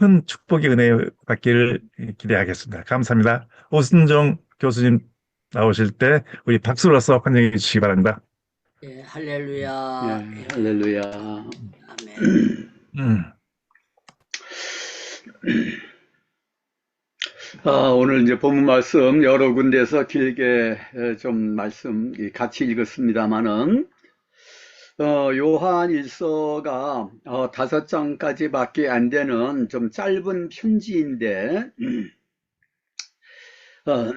큰 축복의 은혜 받기를 기대하겠습니다. 감사합니다. 오순정 교수님 나오실 때 우리 박수로서 환영해 주시기 바랍니다. 예, 예, 할렐루야. 예, 할렐루야. 아멘. 음, 오늘 이제 본문 말씀 여러 군데서 길게 좀 말씀 같이 읽었습니다만은, 요한 일서가 5장까지밖에 안 되는 좀 짧은 편지인데, 어,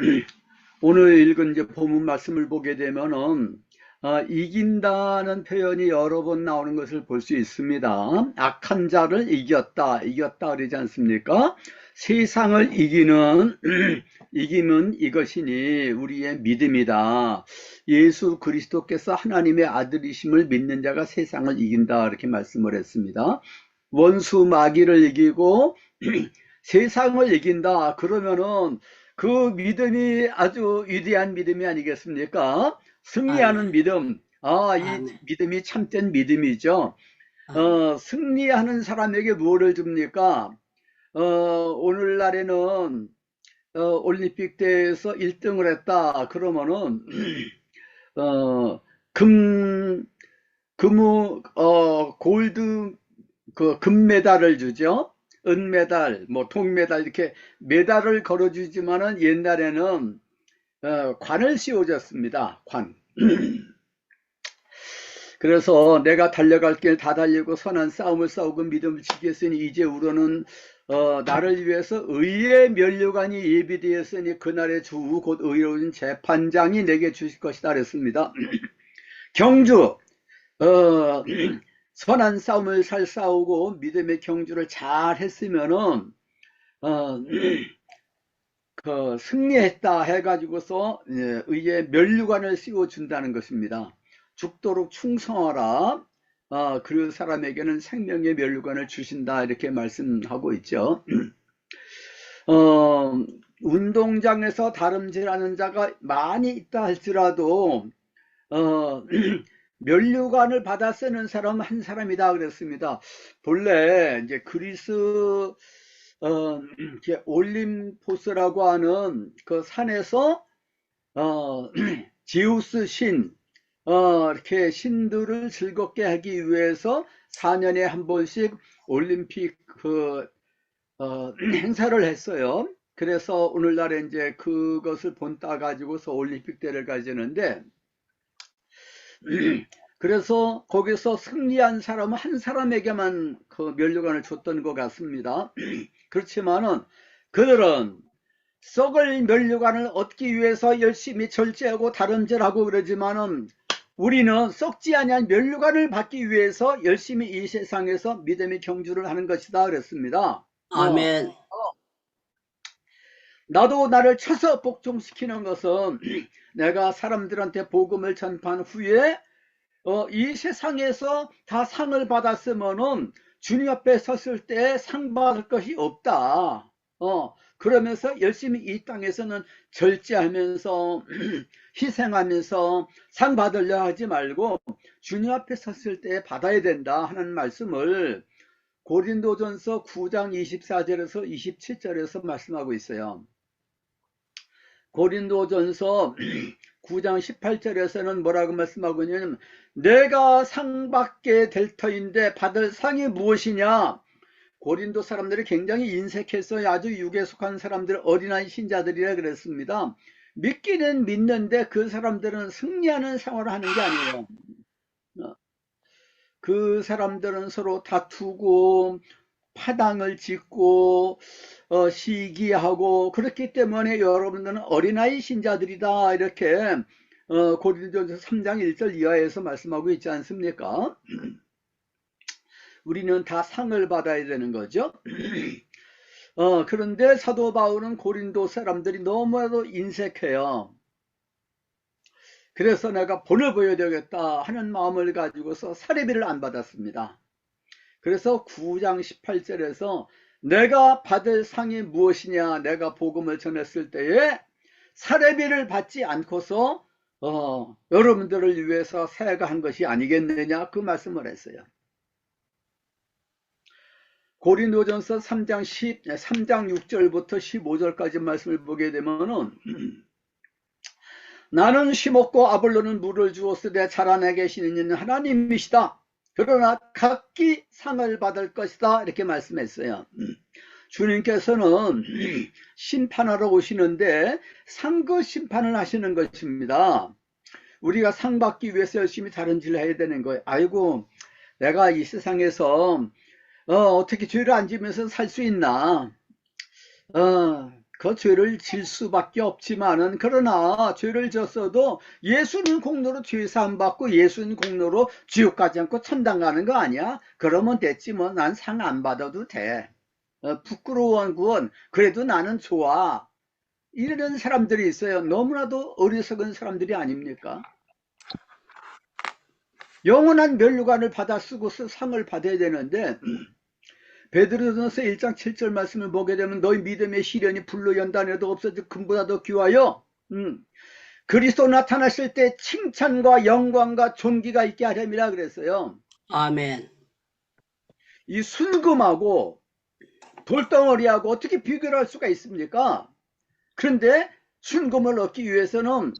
오늘 읽은 이제 본문 말씀을 보게 되면은, 이긴다는 표현이 여러 번 나오는 것을 볼 수 있습니다. 악한 자를 이겼다 그러지 않습니까? 세상을 이기는 이김은 이것이니 우리의 믿음이다. 예수 그리스도께서 하나님의 아들이심을 믿는 자가 세상을 이긴다, 이렇게 말씀을 했습니다. 원수 마귀를 이기고 세상을 이긴다 그러면은 그 믿음이 아주 위대한 믿음이 아니겠습니까? 승리하는 아멘. 믿음. 이 아멘. 믿음이 참된 믿음이죠. 아멘. 승리하는 사람에게 무엇을 줍니까? 오늘날에는 올림픽 대회에서 1등을 했다 그러면은 금 골드 금메달을 주죠. 은메달, 뭐 동메달, 이렇게 메달을 걸어주지만은 옛날에는 관을 씌워줬습니다. 관. 그래서 내가 달려갈 길 다 달리고 선한 싸움을 싸우고 믿음을 지켰으니 이제 우리는 나를 위해서 의의 면류관이 예비되었으니 그날의 주 곧 의로운 재판장이 내게 주실 것이다 그랬습니다. 경주, 선한 싸움을 잘 싸우고 믿음의 경주를 잘 했으면은 승리했다 해가지고서 의의 면류관을 씌워준다는 것입니다. 죽도록 충성하라. 그 사람에게는 생명의 면류관을 주신다, 이렇게 말씀하고 있죠. 운동장에서 다름질하는 자가 많이 있다 할지라도 면류관을 받아 쓰는 사람 한 사람이다 그랬습니다. 본래 이제 그리스 올림포스라고 하는 그 산에서 제우스 신, 이렇게 신들을 즐겁게 하기 위해서 4년에 한 번씩 올림픽 행사를 했어요. 그래서 오늘날에 이제 그것을 본따 가지고서 올림픽 대회를 가지는데, 그래서 거기서 승리한 사람은 한 사람에게만 그 면류관을 줬던 것 같습니다. 그렇지만은 그들은 썩을 면류관을 얻기 위해서 열심히 절제하고 다름질하고 그러지만은 우리는 썩지 아니한 면류관을 받기 위해서 열심히 이 세상에서 믿음의 경주를 하는 것이다 그랬습니다. 아멘. 나도 나를 쳐서 복종시키는 것은 내가 사람들한테 복음을 전파한 후에 이 세상에서 다 상을 받았으면은 주님 앞에 섰을 때 상 받을 것이 없다. 그러면서 열심히 이 땅에서는 절제하면서 희생하면서 상 받으려 하지 말고 주님 앞에 섰을 때 받아야 된다 하는 말씀을 고린도전서 9장 24절에서 27절에서 말씀하고 있어요. 고린도전서 9장 18절에서는 뭐라고 말씀하고 있냐면, 내가 상 받게 될 터인데 받을 상이 무엇이냐. 고린도 사람들이 굉장히 인색했어요. 아주 육에 속한 사람들, 어린아이 신자들이라 그랬습니다. 믿기는 믿는데 그 사람들은 승리하는 생활을 하는 게 아니에요. 그 사람들은 서로 다투고 파당을 짓고 시기하고, 그렇기 때문에 여러분들은 어린아이 신자들이다, 이렇게 고린도전서 3장 1절 이하에서 말씀하고 있지 않습니까? 우리는 다 상을 받아야 되는 거죠. 그런데 사도 바울은 고린도 사람들이 너무나도 인색해요. 그래서 내가 본을 보여야 되겠다 하는 마음을 가지고서 사례비를 안 받았습니다. 그래서 9장 18절에서 내가 받을 상이 무엇이냐, 내가 복음을 전했을 때에 사례비를 받지 않고서 여러분들을 위해서 사역한 것이 아니겠느냐, 그 말씀을 했어요. 고린도전서 3장 6절부터 15절까지 말씀을 보게 되면은 나는 심었고 아볼로는 물을 주었으되 자라나게 하시는 이는 하나님이시다. 그러나 각기 상을 받을 것이다. 이렇게 말씀했어요. 주님께서는 심판하러 오시는데 상그 심판을 하시는 것입니다. 우리가 상 받기 위해서 열심히 다른 일을 해야 되는 거예요. 아이고, 내가 이 세상에서 어떻게 죄를 안 지면서 살 수 있나? 그 죄를 질 수밖에 없지만은, 그러나 죄를 졌어도 예수님 공로로 죄 사함 받고 예수님 공로로 지옥 가지 않고 천당 가는 거 아니야? 그러면 됐지 뭐. 난 상 안 받아도 돼. 부끄러운 구원, 그래도 나는 좋아. 이런 사람들이 있어요. 너무나도 어리석은 사람들이 아닙니까? 영원한 면류관을 받아 쓰고서 상을 받아야 되는데, 베드로전서 1장 7절 말씀을 보게 되면 너희 믿음의 시련이 불로 연단해도 없어져 금보다 더 귀하여 그리스도 나타나실 때 칭찬과 영광과 존귀가 있게 하렵니다 그랬어요. 아멘. 이 순금하고 돌덩어리하고 어떻게 비교를 할 수가 있습니까? 그런데 순금을 얻기 위해서는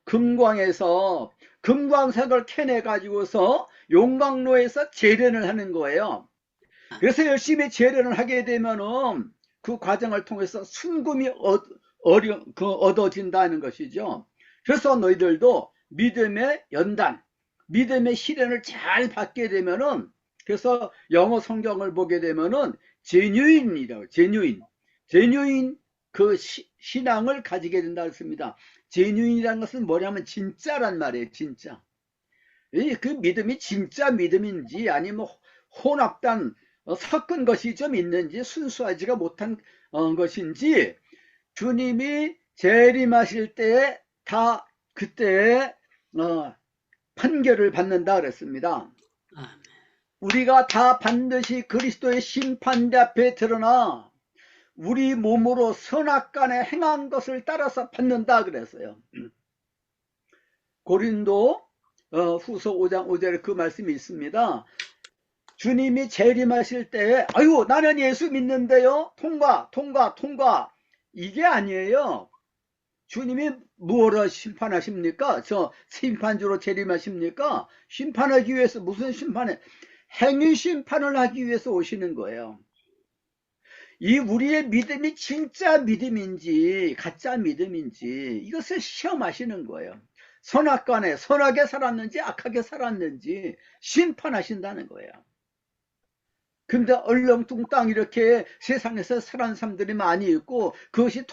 금광에서 금광석을 캐내 가지고서 용광로에서 재련을 하는 거예요. 그래서 열심히 재련을 하게 되면은 그 과정을 통해서 순금이 얻어진다는 것이죠. 그래서 너희들도 믿음의 연단, 믿음의 시련을 잘 받게 되면은, 그래서 영어 성경을 보게 되면은 genuine이라고, genuine 그 신앙을 가지게 된다 했습니다. genuine이라는 것은 뭐냐면 진짜란 말이에요. 진짜. 그 믿음이 진짜 믿음인지 아니면 혼합단 섞은 것이 좀 있는지 순수하지가 못한 것인지, 주님이 재림하실 때에 다 그때에 판결을 받는다 그랬습니다. 아멘. 우리가 다 반드시 그리스도의 심판대 앞에 드러나 우리 몸으로 선악간에 행한 것을 따라서 받는다 그랬어요. 고린도 후서 5장 5절에 그 말씀이 있습니다. 주님이 재림하실 때에 아유 나는 예수 믿는데요, 통과 이게 아니에요. 주님이 무엇을 심판하십니까? 저 심판주로 재림하십니까? 심판하기 위해서, 무슨 심판에? 행위 심판을 하기 위해서 오시는 거예요. 이 우리의 믿음이 진짜 믿음인지 가짜 믿음인지 이것을 시험하시는 거예요. 선악간에 선하게 살았는지 악하게 살았는지 심판하신다는 거예요. 근데 얼렁뚱땅 이렇게 세상에서 살아는 사람들이 많이 있고 그것이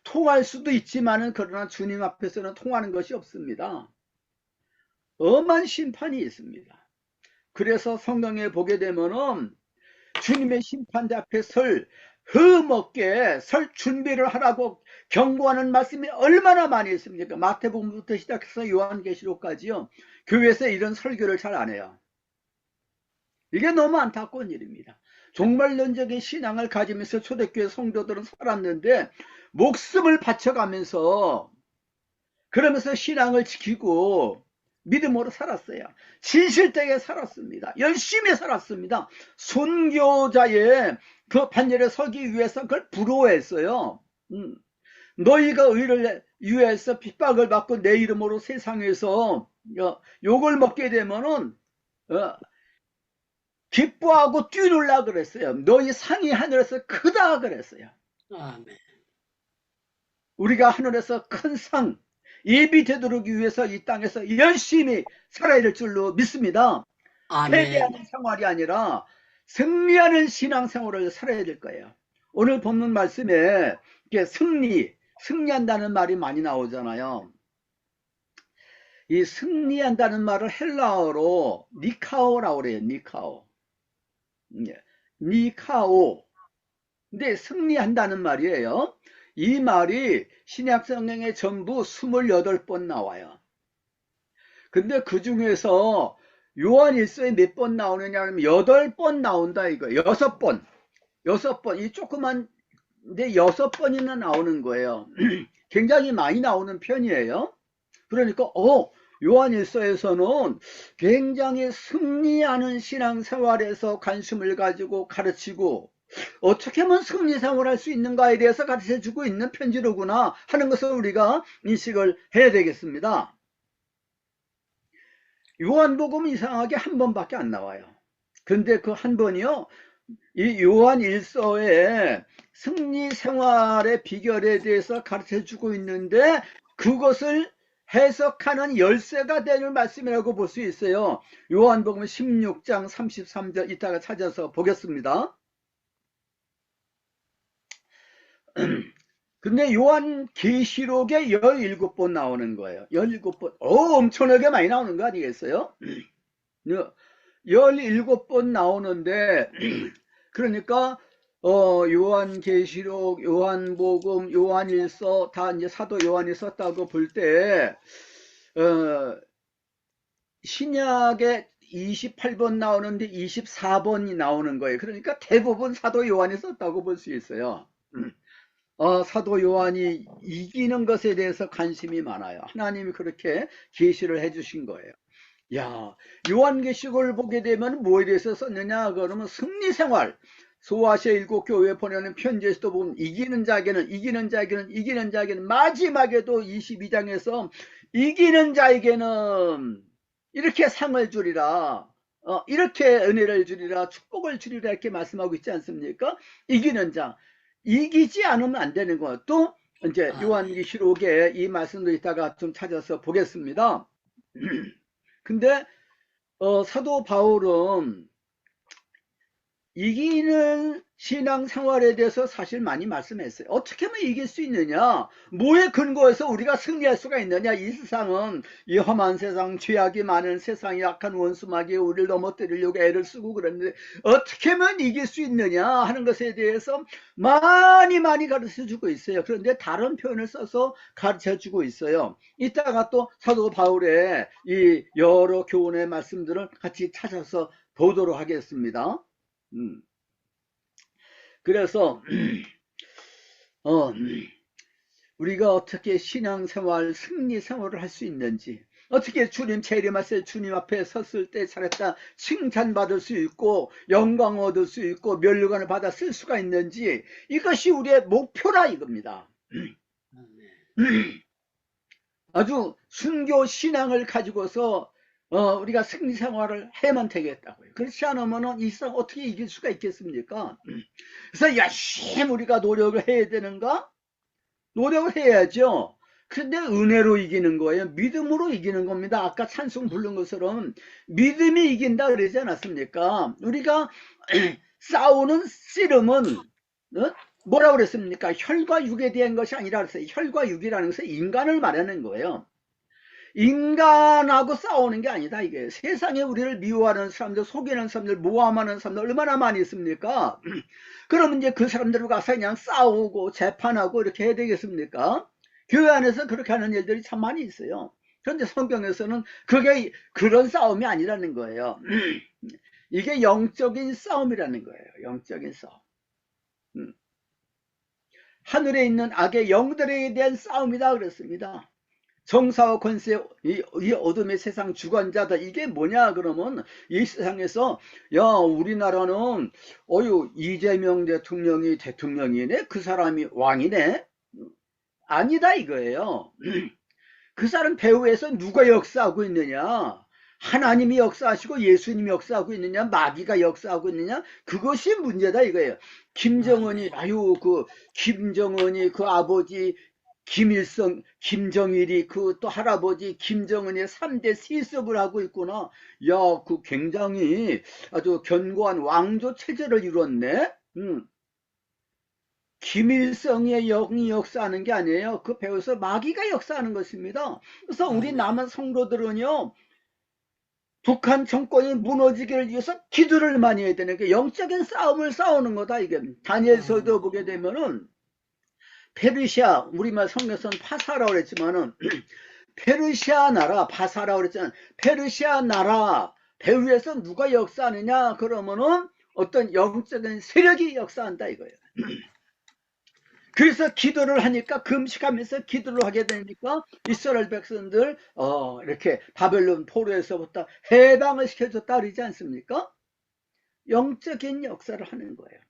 통할 수도 있지만은, 그러나 주님 앞에서는 통하는 것이 없습니다. 엄한 심판이 있습니다. 그래서 성경에 보게 되면은 주님의 심판대 앞에 흠없게 설 준비를 하라고 경고하는 말씀이 얼마나 많이 있습니까? 마태복음부터 시작해서 요한계시록까지요. 교회에서 이런 설교를 잘 안 해요. 이게 너무 안타까운 일입니다. 종말론적인 신앙을 가지면서 초대교회 성도들은 살았는데 목숨을 바쳐가면서 그러면서 신앙을 지키고 믿음으로 살았어요. 진실되게 살았습니다. 열심히 살았습니다. 순교자의 그 판결에 서기 위해서 그걸 부러워했어요. 너희가 의를 위해서 핍박을 받고 내 이름으로 세상에서 욕을 먹게 되면은 기뻐하고 뛰놀라 그랬어요. 너희 상이 하늘에서 크다 그랬어요. 아멘. 우리가 하늘에서 큰 상, 예비되도록이 위해서 이 땅에서 열심히 살아야 될 줄로 믿습니다. 아멘. 패배하는 생활이 아니라 승리하는 신앙생활을 살아야 될 거예요. 오늘 본문 말씀에 승리한다는 말이 많이 나오잖아요. 이 승리한다는 말을 헬라어로 니카오라고 그래요. 니카오. 근데 승리한다는 말이에요. 이 말이 신약 성경에 전부 28번 나와요. 근데 그 중에서 요한일서에 몇 번 나오느냐 하면 8번 나온다 이거예요. 6번. 이 조그만 데 6번이나 나오는 거예요. 굉장히 많이 나오는 편이에요. 그러니까 요한일서에서는 굉장히 승리하는 신앙생활에서 관심을 가지고 가르치고 어떻게 하면 승리생활을 할 수 있는가에 대해서 가르쳐주고 있는 편지로구나 하는 것을 우리가 인식을 해야 되겠습니다. 요한복음 이상하게 한 번밖에 안 나와요. 근데 그 한 번이요, 이 요한 일서의 승리 생활의 비결에 대해서 가르쳐 주고 있는데 그것을 해석하는 열쇠가 되는 말씀이라고 볼 수 있어요. 요한복음 16장 33절 이따가 찾아서 보겠습니다. 근데 요한 계시록에 17번 나오는 거예요. 17번. 엄청나게 많이 나오는 거 아니겠어요? 17번 나오는데 그러니까 요한계시록, 요한복음, 요한일서 다 이제 사도 요한이 썼다고 볼 때 신약에 28번 나오는데 24번이 나오는 거예요. 그러니까 대부분 사도 요한이 썼다고 볼 수 있어요. 사도 요한이 이기는 것에 대해서 관심이 많아요. 하나님이 그렇게 계시를 해주신 거예요. 야, 요한계시록을 보게 되면 뭐에 대해서 썼느냐? 그러면 승리생활, 소아시아 7교회에 보내는 편지에서도 보면 이기는 자에게는 마지막에도 22장에서 이기는 자에게는 이렇게 상을 주리라, 이렇게 은혜를 주리라, 축복을 주리라 이렇게 말씀하고 있지 않습니까? 이기는 자, 이기지 않으면 안 되는 것. 또 이제 요한계시록에 이 말씀도 이따가 좀 찾아서 보겠습니다. 근데 사도 바울은 이기는 신앙생활에 대해서 사실 많이 말씀했어요. 어떻게 하면 이길 수 있느냐? 뭐에 근거해서 우리가 승리할 수가 있느냐? 이 세상은, 이 험한 세상, 죄악이 많은 세상이 약한 원수마귀에 우리를 넘어뜨리려고 애를 쓰고 그랬는데 어떻게 하면 이길 수 있느냐 하는 것에 대해서 많이 가르쳐주고 있어요. 그런데 다른 표현을 써서 가르쳐주고 있어요. 이따가 또 사도 바울의 이 여러 교훈의 말씀들을 같이 찾아서 보도록 하겠습니다. 그래서 우리가 어떻게 신앙생활, 승리생활을 할 수 있는지, 어떻게 주님 재림하실 주님 앞에 섰을 때 잘했다 칭찬받을 수 있고 영광 얻을 수 있고 면류관을 받아 쓸 수가 있는지, 이것이 우리의 목표라 이겁니다. 아주 순교 신앙을 가지고서 우리가 승리생활을 해야만 되겠다고요. 그렇지 않으면 이 세상 어떻게 이길 수가 있겠습니까? 그래서 열심히 우리가 노력을 해야 되는가? 노력을 해야죠. 그런데 은혜로 이기는 거예요. 믿음으로 이기는 겁니다. 아까 찬송 부른 것처럼 믿음이 이긴다 그러지 않았습니까? 우리가 싸우는 씨름은 뭐라고 그랬습니까? 혈과 육에 대한 것이 아니라 그랬어요. 혈과 육이라는 것은 인간을 말하는 거예요. 인간하고 싸우는 게 아니다 이게. 세상에 우리를 미워하는 사람들, 속이는 사람들, 모함하는 사람들 얼마나 많이 있습니까? 그러면 이제 그 사람들과 가서 그냥 싸우고 재판하고 이렇게 해야 되겠습니까? 교회 안에서 그렇게 하는 일들이 참 많이 있어요. 그런데 성경에서는 그게 그런 싸움이 아니라는 거예요. 이게 영적인 싸움이라는 거예요. 영적인 싸움. 하늘에 있는 악의 영들에 대한 싸움이다 그랬습니다. 정사와 권세, 이 어둠의 세상 주관자다. 이게 뭐냐 그러면 이 세상에서 야 우리나라는 이재명 대통령이 대통령이네, 그 사람이 왕이네, 아니다 이거예요. 그 사람 배후에서 누가 역사하고 있느냐? 하나님이 역사하시고 예수님이 역사하고 있느냐, 마귀가 역사하고 있느냐, 그것이 문제다 이거예요. 김정은이 김정은이 그 아버지 김일성, 김정일이 그 또 할아버지 김정은의 3대 세습을 하고 있구나. 야, 그 굉장히 아주 견고한 왕조 체제를 이뤘네. 김일성의 영이 역사하는 게 아니에요. 그 배후에서 마귀가 역사하는 것입니다. 그래서 우리 남한 성도들은요, 북한 정권이 무너지기를 위해서 기도를 많이 해야 되는 게 영적인 싸움을 싸우는 거다 이게. 다니엘서도 보게 되면은 페르시아, 우리말 성경에서는 파사라고 그랬지만은 페르시아 나라, 파사라고 그랬잖아요. 페르시아 나라 배후에서 누가 역사하느냐 그러면은 어떤 영적인 세력이 역사한다 이거예요. 그래서 기도를 하니까 금식하면서 기도를 하게 되니까 이스라엘 백성들 이렇게 바벨론 포로에서부터 해방을 시켜줬다 그러지 않습니까? 영적인 역사를 하는 거예요.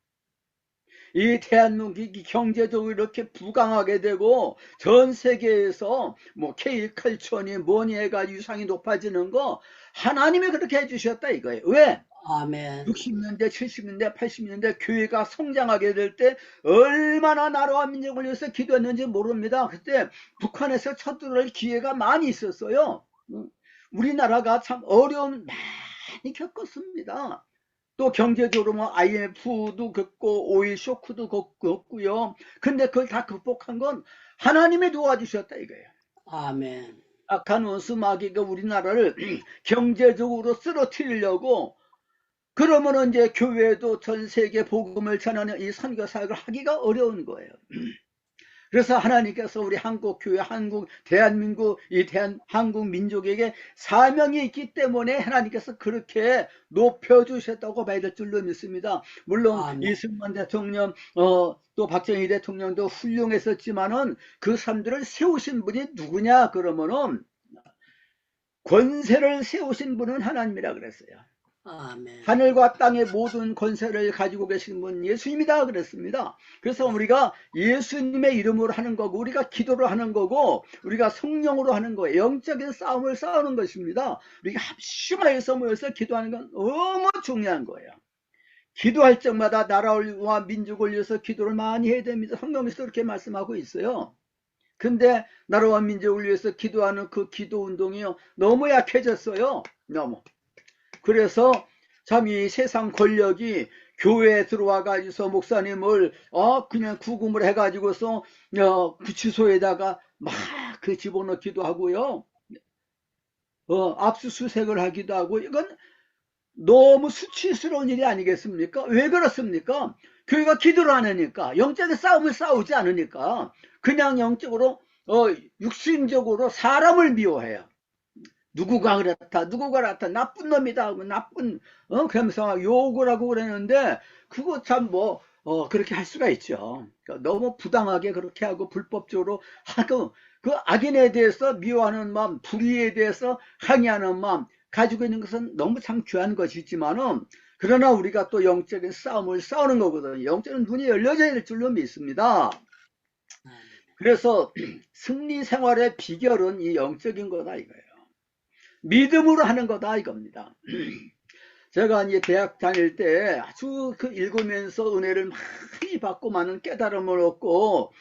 이 대한민국이 경제적으로 이렇게 부강하게 되고 전 세계에서 뭐 K컬처니 뭐니 해가 유상이 높아지는 거 하나님이 그렇게 해주셨다 이거예요. 왜? 아멘. 60년대, 70년대, 80년대 교회가 성장하게 될 때 얼마나 나라와 민족을 위해서 기도했는지 모릅니다. 그때 북한에서 쳐들어올 기회가 많이 있었어요. 우리나라가 참 어려움 많이 겪었습니다. 또 경제적으로 뭐 IMF도 겪고 오일 쇼크도 겪고요. 근데 그걸 다 극복한 건 하나님이 도와주셨다 이거예요. 아멘. 악한 원수 마귀가 우리나라를 경제적으로 쓰러뜨리려고 그러면은 이제 교회도 전 세계 복음을 전하는 이 선교 사역을 하기가 어려운 거예요. 그래서 하나님께서 우리 한국 교회, 대한민국, 한국 민족에게 사명이 있기 때문에 하나님께서 그렇게 높여주셨다고 봐야 될 줄로 믿습니다. 물론 아멘. 이승만 대통령, 또 박정희 대통령도 훌륭했었지만은 그 사람들을 세우신 분이 누구냐 그러면은 권세를 세우신 분은 하나님이라 그랬어요. 아멘. 하늘과 땅의 모든 권세를 가지고 계신 분 예수님이다 그랬습니다. 그래서 우리가 예수님의 이름으로 하는 거고 우리가 기도를 하는 거고 우리가 성령으로 하는 거예요. 영적인 싸움을 싸우는 것입니다. 우리가 합심하여서 모여서 기도하는 건 너무 중요한 거예요. 기도할 적마다 나라와 민족을 위해서 기도를 많이 해야 됩니다. 성경에서 그렇게 말씀하고 있어요. 근데 나라와 민족을 위해서 기도하는 그 기도 운동이요 너무 약해졌어요. 너무. 그래서 참 이 세상 권력이 교회에 들어와 가지고서 목사님을 그냥 구금을 해 가지고서 구치소에다가 막 그 집어넣기도 하고요. 압수수색을 하기도 하고 이건 너무 수치스러운 일이 아니겠습니까? 왜 그렇습니까? 교회가 기도를 안 하니까 영적인 싸움을 싸우지 않으니까 그냥 영적으로 육신적으로 사람을 미워해요. 누구가 그렇다, 누구가 그렇다, 나쁜 놈이다 하고 나쁜 그러면서 막 욕을 하고 그랬는데 그거 참 그렇게 할 수가 있죠. 그러니까 너무 부당하게 그렇게 하고 불법적으로 하고 그 악인에 대해서 미워하는 마음, 불의에 대해서 항의하는 마음 가지고 있는 것은 너무 참 귀한 것이지만은 그러나 우리가 또 영적인 싸움을 싸우는 거거든요. 영적인 눈이 열려져야 될 줄로 믿습니다. 그래서 승리 생활의 비결은 이 영적인 거다 이거예요. 믿음으로 하는 거다 이겁니다. 제가 이제 대학 다닐 때 아주 그 읽으면서 은혜를 많이 받고 많은 깨달음을 얻고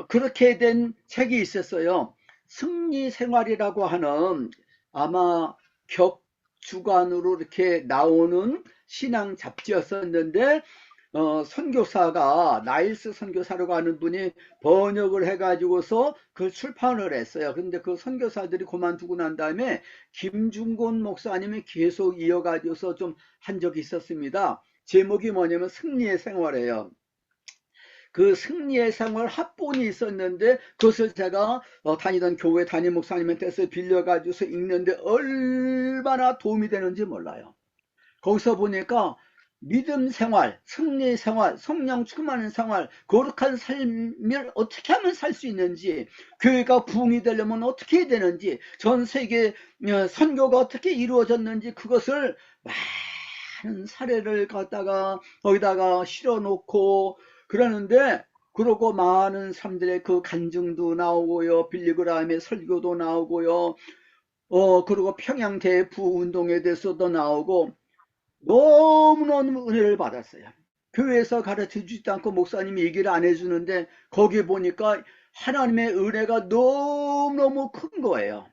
그렇게 된 책이 있었어요. 승리 생활이라고 하는 아마 격주간으로 이렇게 나오는 신앙 잡지였었는데 선교사가 나일스 선교사라고 하는 분이 번역을 해가지고서 그걸 출판을 했어요. 근데 그 선교사들이 그만두고 난 다음에 김중곤 목사님이 계속 이어가지고서 좀 한 적이 있었습니다. 제목이 뭐냐면 승리의 생활이에요. 그 승리의 생활 합본이 있었는데 그것을 제가 다니던 교회 담임 목사님한테서 빌려가지고서 읽는데 얼마나 도움이 되는지 몰라요. 거기서 보니까 믿음 생활, 승리 생활, 성령 충만한 생활, 거룩한 삶을 어떻게 하면 살 수 있는지, 교회가 부흥이 되려면 어떻게 해야 되는지, 전 세계 선교가 어떻게 이루어졌는지 그것을 많은 사례를 갖다가 거기다가 실어놓고 그러는데 그러고 많은 사람들의 그 간증도 나오고요, 빌리그램의 설교도 나오고요, 그리고 평양 대부 운동에 대해서도 나오고 너무너무 은혜를 받았어요. 교회에서 가르쳐 주지도 않고 목사님이 얘기를 안 해주는데 거기 보니까 하나님의 은혜가 너무너무 큰 거예요.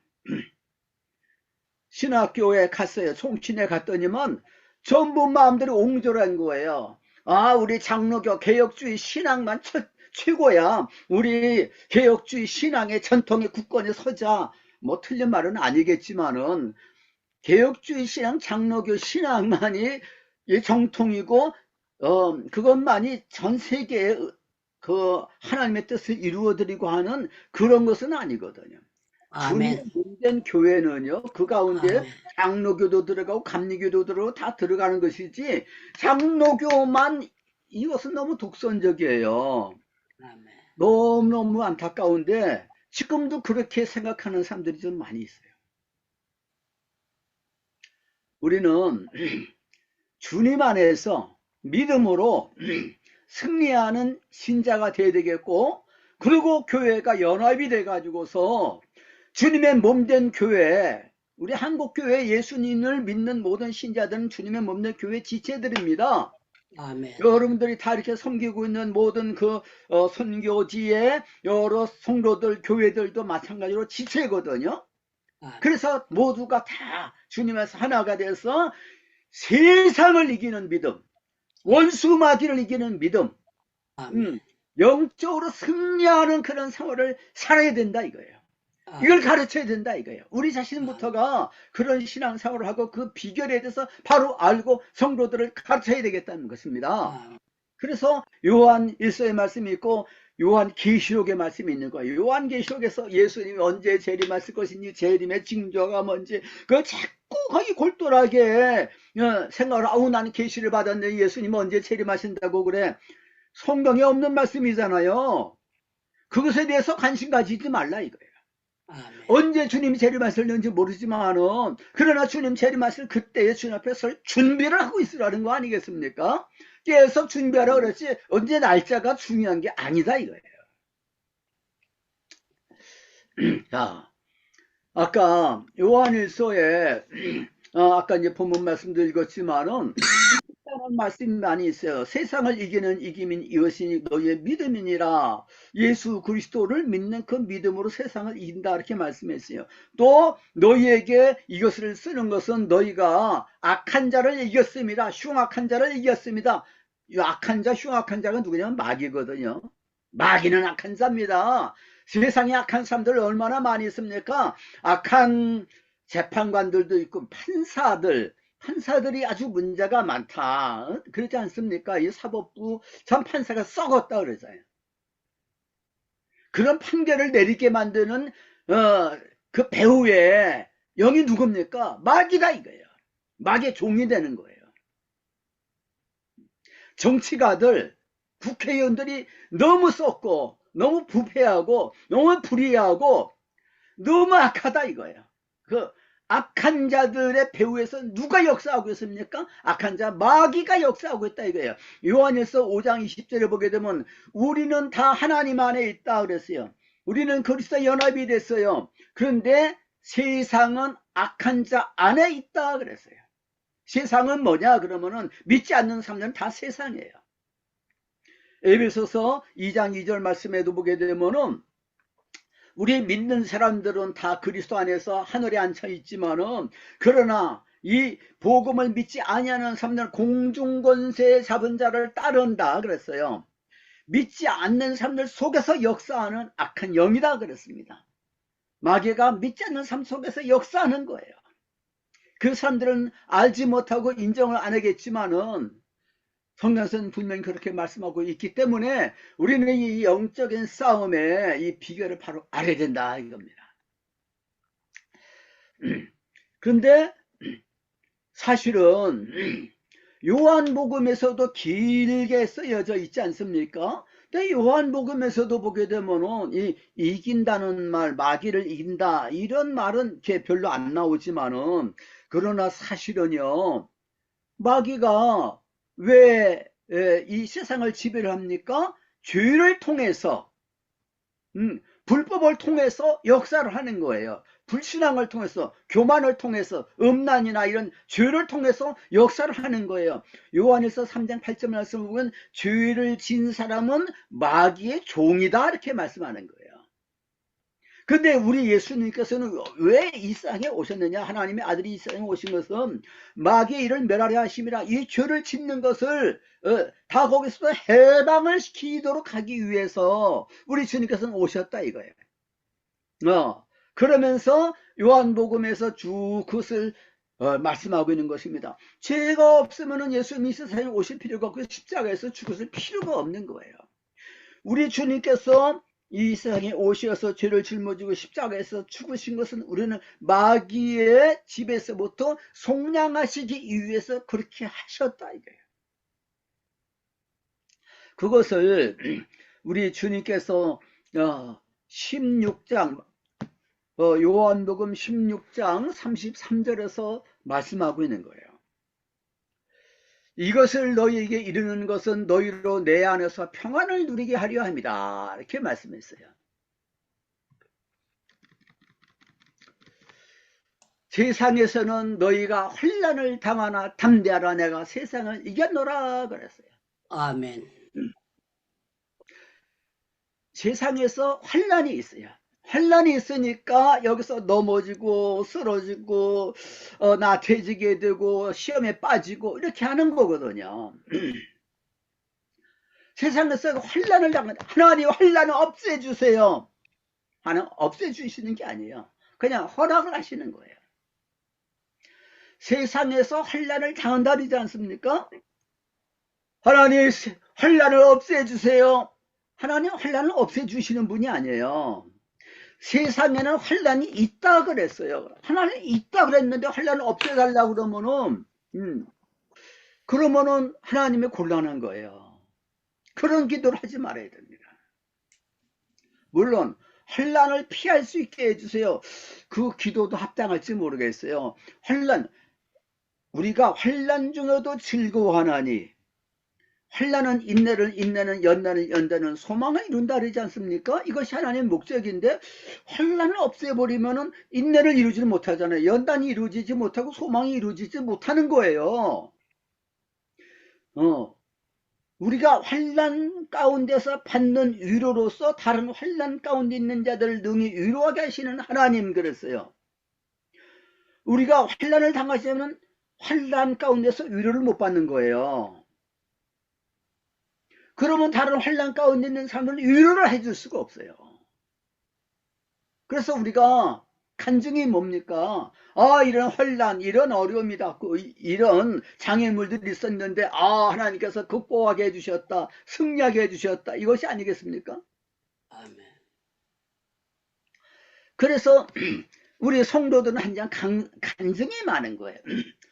신학교에 갔어요. 총친에 갔더니만 전부 마음대로 옹졸한 거예요. 우리 장로교 개혁주의 신앙만 최고야. 우리 개혁주의 신앙의 전통의 굳건히 서자. 뭐 틀린 말은 아니겠지만은 개혁주의 신앙, 장로교 신앙만이 정통이고 그것만이 전 세계에 그 하나님의 뜻을 이루어드리고 하는 그런 것은 아니거든요. 아멘. 주님된 교회는요, 그 가운데 아멘. 장로교도 들어가고 감리교도 들어가고 다 들어가는 것이지 장로교만 이것은 너무 독선적이에요. 아멘. 너무너무 안타까운데 지금도 그렇게 생각하는 사람들이 좀 많이 있어요. 우리는 주님 안에서 믿음으로 승리하는 신자가 되어야 되겠고, 그리고 교회가 연합이 돼 가지고서 주님의 몸된 교회, 우리 한국교회 예수님을 믿는 모든 신자들은 주님의 몸된 교회 지체들입니다. 아멘. 여러분들이 다 이렇게 섬기고 있는 모든 그 선교지의 여러 성도들, 교회들도 마찬가지로 지체거든요. 아멘. 그래서 모두가 다 주님에서 하나가 돼서 세상을 이기는 믿음, 원수 마귀를 이기는 믿음, 아멘. 영적으로 승리하는 그런 생활을 살아야 된다 이거예요. 이걸 가르쳐야 된다 이거예요. 우리 자신부터가 그런 신앙생활을 하고 그 비결에 대해서 바로 알고 성도들을 가르쳐야 되겠다는 것입니다. 그래서 요한 1서의 말씀이 있고 요한 계시록의 말씀이 있는 거예요. 요한 계시록에서 예수님이 언제 재림하실 것이니, 재림의 징조가 뭔지, 그 자꾸 거기 골똘하게 생각을, 아우 나는 계시를 받았는데 예수님 언제 재림하신다고 그래. 성경에 없는 말씀이잖아요. 그것에 대해서 관심 가지지 말라 이거예요. 아멘. 언제 주님이 재림하실는지 모르지만은, 그러나 주님 재림하실 그때에 주님 앞에 설 준비를 하고 있으라는 거 아니겠습니까? 계속 준비하라 그랬지 언제 날짜가 중요한 게 아니다 이거예요. 자, 아까 요한일서에 아까 이제 본문 말씀도 읽었지만은 다른 말씀이 많이 있어요. 세상을 이기는 이김인 이것이 너희의 믿음이니라. 예수 그리스도를 믿는 그 믿음으로 세상을 이긴다 이렇게 말씀했어요. 또 너희에게 이것을 쓰는 것은 너희가 악한 자를 이겼습니다. 흉악한 자를 이겼습니다. 이 악한 자, 흉악한 자가 누구냐면 마귀거든요. 마귀는 악한 자입니다. 세상에 악한 사람들 얼마나 많이 있습니까? 악한 재판관들도 있고 판사들이 아주 문제가 많다. 그렇지 않습니까? 이 사법부 참 판사가 썩었다 그러잖아요. 그런 판결을 내리게 만드는 그 배후의 영이 누굽니까? 마귀다 이거예요. 마귀의 종이 되는 거예요. 정치가들, 국회의원들이 너무 썩고 너무 부패하고 너무 불의하고 너무 악하다 이거예요. 그 악한 자들의 배후에서 누가 역사하고 있습니까? 악한 자 마귀가 역사하고 있다 이거예요. 요한일서 5장 20절에 보게 되면 우리는 다 하나님 안에 있다 그랬어요. 우리는 그리스도 연합이 됐어요. 그런데 세상은 악한 자 안에 있다 그랬어요. 세상은 뭐냐 그러면은 믿지 않는 사람들은 다 세상이에요. 에베소서 2장 2절 말씀에도 보게 되면은 우리 믿는 사람들은 다 그리스도 안에서 하늘에 앉혀 있지만은, 그러나 이 복음을 믿지 아니하는 사람들은 공중권세 잡은 자를 따른다 그랬어요. 믿지 않는 사람들 속에서 역사하는 악한 영이다 그랬습니다. 마귀가 믿지 않는 삶 속에서 역사하는 거예요. 그 사람들은 알지 못하고 인정을 안 하겠지만은 성경에서는 분명히 그렇게 말씀하고 있기 때문에 우리는 이 영적인 싸움의 이 비결을 바로 알아야 된다 이겁니다. 그런데 사실은 요한복음에서도 길게 쓰여져 있지 않습니까? 근데 요한복음에서도 보게 되면은 이 이긴다는 말, 마귀를 이긴다 이런 말은 이렇게 별로 안 나오지만은, 그러나 사실은요, 마귀가 왜 이 세상을 지배를 합니까? 죄를 통해서, 불법을 통해서 역사를 하는 거예요. 불신앙을 통해서, 교만을 통해서, 음란이나 이런 죄를 통해서 역사를 하는 거예요. 요한일서 3장 8절 말씀 보면 죄를 진 사람은 마귀의 종이다 이렇게 말씀하는 거예요. 근데 우리 예수님께서는 왜 이 세상에 오셨느냐? 하나님의 아들이 이 세상에 오신 것은 마귀의 일을 멸하려 하심이라. 이 죄를 짓는 것을 다 거기서 해방을 시키도록 하기 위해서 우리 주님께서는 오셨다 이거예요. 그러면서 요한복음에서 쭉 그것을 말씀하고 있는 것입니다. 죄가 없으면 예수님이 세상에 오실 필요가 없고 십자가에서 죽으실 필요가 없는 거예요. 우리 주님께서 이 세상에 오셔서 죄를 짊어지고 십자가에서 죽으신 것은 우리는 마귀의 집에서부터 속량하시기 위해서 그렇게 하셨다 이거예요. 그것을 우리 주님께서 16장 요한복음 16장 33절에서 말씀하고 있는 거예요. 이것을 너희에게 이르는 것은 너희로 내 안에서 평안을 누리게 하려 합니다. 이렇게 말씀했어요. 세상에서는 너희가 환난을 당하나 담대하라, 내가 세상을 이겼노라 그랬어요. 아멘. 세상에서 환난이 있어요. 환난이 있으니까 여기서 넘어지고 쓰러지고 나태해지게 되고 시험에 빠지고 이렇게 하는 거거든요. 세상에서 환난을 당한다. 하나님 환난을 없애주세요. 하나님 없애주시는 게 아니에요. 그냥 허락을 하시는 거예요. 세상에서 환난을 당한다 그러지 않습니까? 하나님 환난을 없애주세요. 하나님 환난을 없애주시는 분이 아니에요. 세상에는 환난이 있다 그랬어요. 하나님 있다 그랬는데 환난을 없애달라고 그러면은 하나님이 곤란한 거예요. 그런 기도를 하지 말아야 됩니다. 물론 환난을 피할 수 있게 해주세요. 그 기도도 합당할지 모르겠어요. 우리가 환난 중에도 즐거워하나니 환난은 인내를 인내는 연단은 연단은 소망을 이룬다 그러지 않습니까? 이것이 하나님의 목적인데 환난을 없애버리면은 인내를 이루지 못하잖아요. 연단이 이루어지지 못하고 소망이 이루어지지 못하는 거예요. 우리가 환난 가운데서 받는 위로로서 다른 환난 가운데 있는 자들을 능히 위로하게 하시는 하나님 그랬어요. 우리가 환난을 당하시면 환난 가운데서 위로를 못 받는 거예요. 그러면 다른 환난 가운데 있는 사람들은 위로를 해줄 수가 없어요. 그래서 우리가 간증이 뭡니까? 이런 환난, 이런 어려움이 닿고 이런 장애물들이 있었는데 하나님께서 극복하게 해주셨다, 승리하게 해주셨다, 이것이 아니겠습니까? 아멘. 그래서 우리 성도들은 한장 간증이 많은 거예요.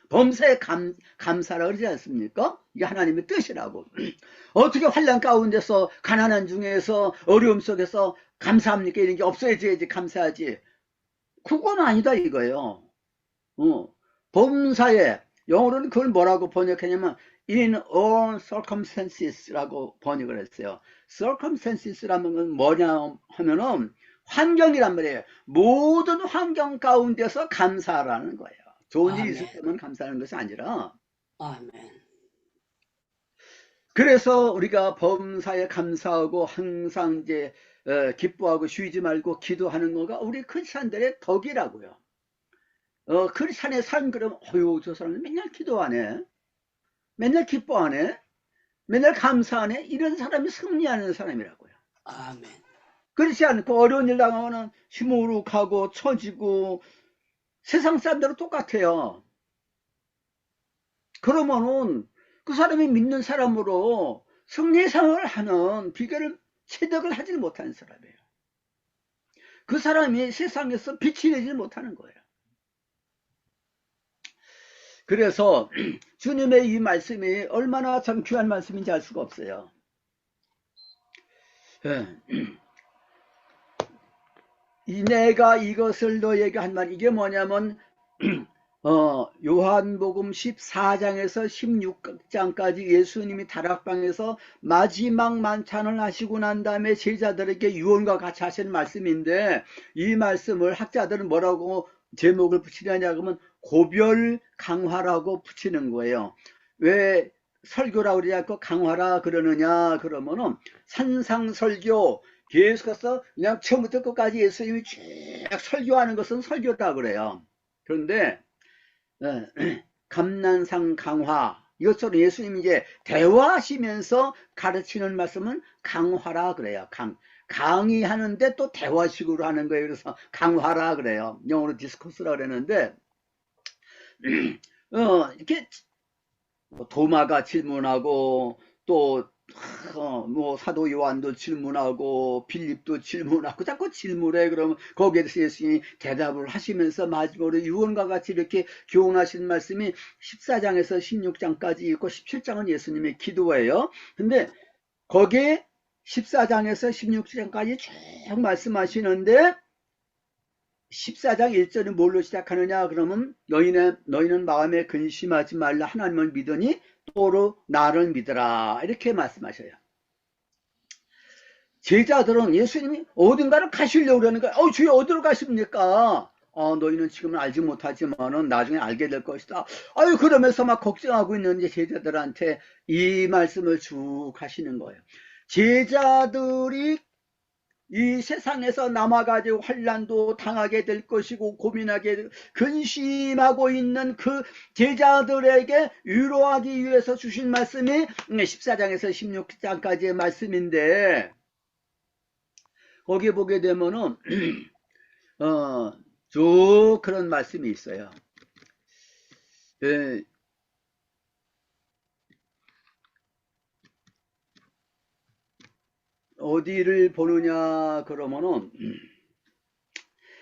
범사에 감사라 그러지 않습니까? 이게 하나님의 뜻이라고. 어떻게 환난 가운데서 가난한 중에서 어려움 속에서 감사합니까? 이런 게 없어야지 감사하지. 그건 아니다 이거예요. 범사에, 영어로는 그걸 뭐라고 번역했냐면 in all circumstances라고 번역을 했어요. circumstances라는 건 뭐냐 하면은 환경이란 말이에요. 모든 환경 가운데서 감사하라는 거예요. 좋은 일이 있을 때만 감사하는 것이 아니라. 아멘. 그래서 우리가 범사에 감사하고 항상 이제 기뻐하고 쉬지 말고 기도하는 거가 우리 크리스찬들의 덕이라고요. 크리스찬의 삶 그러면 저 사람은 맨날 기도하네, 맨날 기뻐하네, 맨날 감사하네, 이런 사람이 승리하는 사람이라고요. 아멘. 그렇지 않고 어려운 일 당하면 시무룩하고 처지고 세상 사람들은 똑같아요. 그러면은 그 사람이 믿는 사람으로 승리의 생활을 하는 비결을 체득을 하지 못하는 사람이에요. 그 사람이 세상에서 빛이 되지 못하는 거예요. 그래서 주님의 이 말씀이 얼마나 참 귀한 말씀인지 알 수가 없어요. 내가 이것을 너에게 한 말, 이게 뭐냐면 요한복음 14장에서 16장까지 예수님이 다락방에서 마지막 만찬을 하시고 난 다음에 제자들에게 유언과 같이 하신 말씀인데, 이 말씀을 학자들은 뭐라고 제목을 붙이느냐 그러면 고별 강화라고 붙이는 거예요. 왜 설교라고 그러지 않고 강화라 그러느냐 그러면은 산상설교, 계속해서 그냥 처음부터 끝까지 예수님이 쭉 설교하는 것은 설교다 그래요. 그런데 감난상 강화, 이것처럼 예수님이 이제 대화하시면서 가르치는 말씀은 강화라 그래요. 강의하는데 또 대화식으로 하는 거예요. 그래서 강화라 그래요. 영어로 디스코스라 그랬는데 이렇게 도마가 질문하고 또 사도 요한도 질문하고 빌립도 질문하고 자꾸 질문해. 그러면 거기에 대해서 예수님이 대답을 하시면서 마지막으로 유언과 같이 이렇게 교훈하신 말씀이 14장에서 16장까지 있고 17장은 예수님의 기도예요. 근데 거기에 14장에서 16장까지 쭉 말씀하시는데 14장 1절은 뭘로 시작하느냐 그러면 너희는 마음에 근심하지 말라 하나님을 믿으니 또로 나를 믿으라 이렇게 말씀하셔요. 제자들은 예수님이 어딘가를 가시려고 그러는 거야. 주여 어디로 가십니까? 너희는 지금은 알지 못하지만은 나중에 알게 될 것이다. 그러면서 막 걱정하고 있는 제자들한테 이 말씀을 쭉 하시는 거예요. 제자들이 이 세상에서 남아가지고 환난도 당하게 될 것이고 고민하게 근심하고 있는 그 제자들에게 위로하기 위해서 주신 말씀이 14장에서 16장까지의 말씀인데 거기 보게 되면은 쭉 그런 말씀이 있어요. 예. 어디를 보느냐 그러면은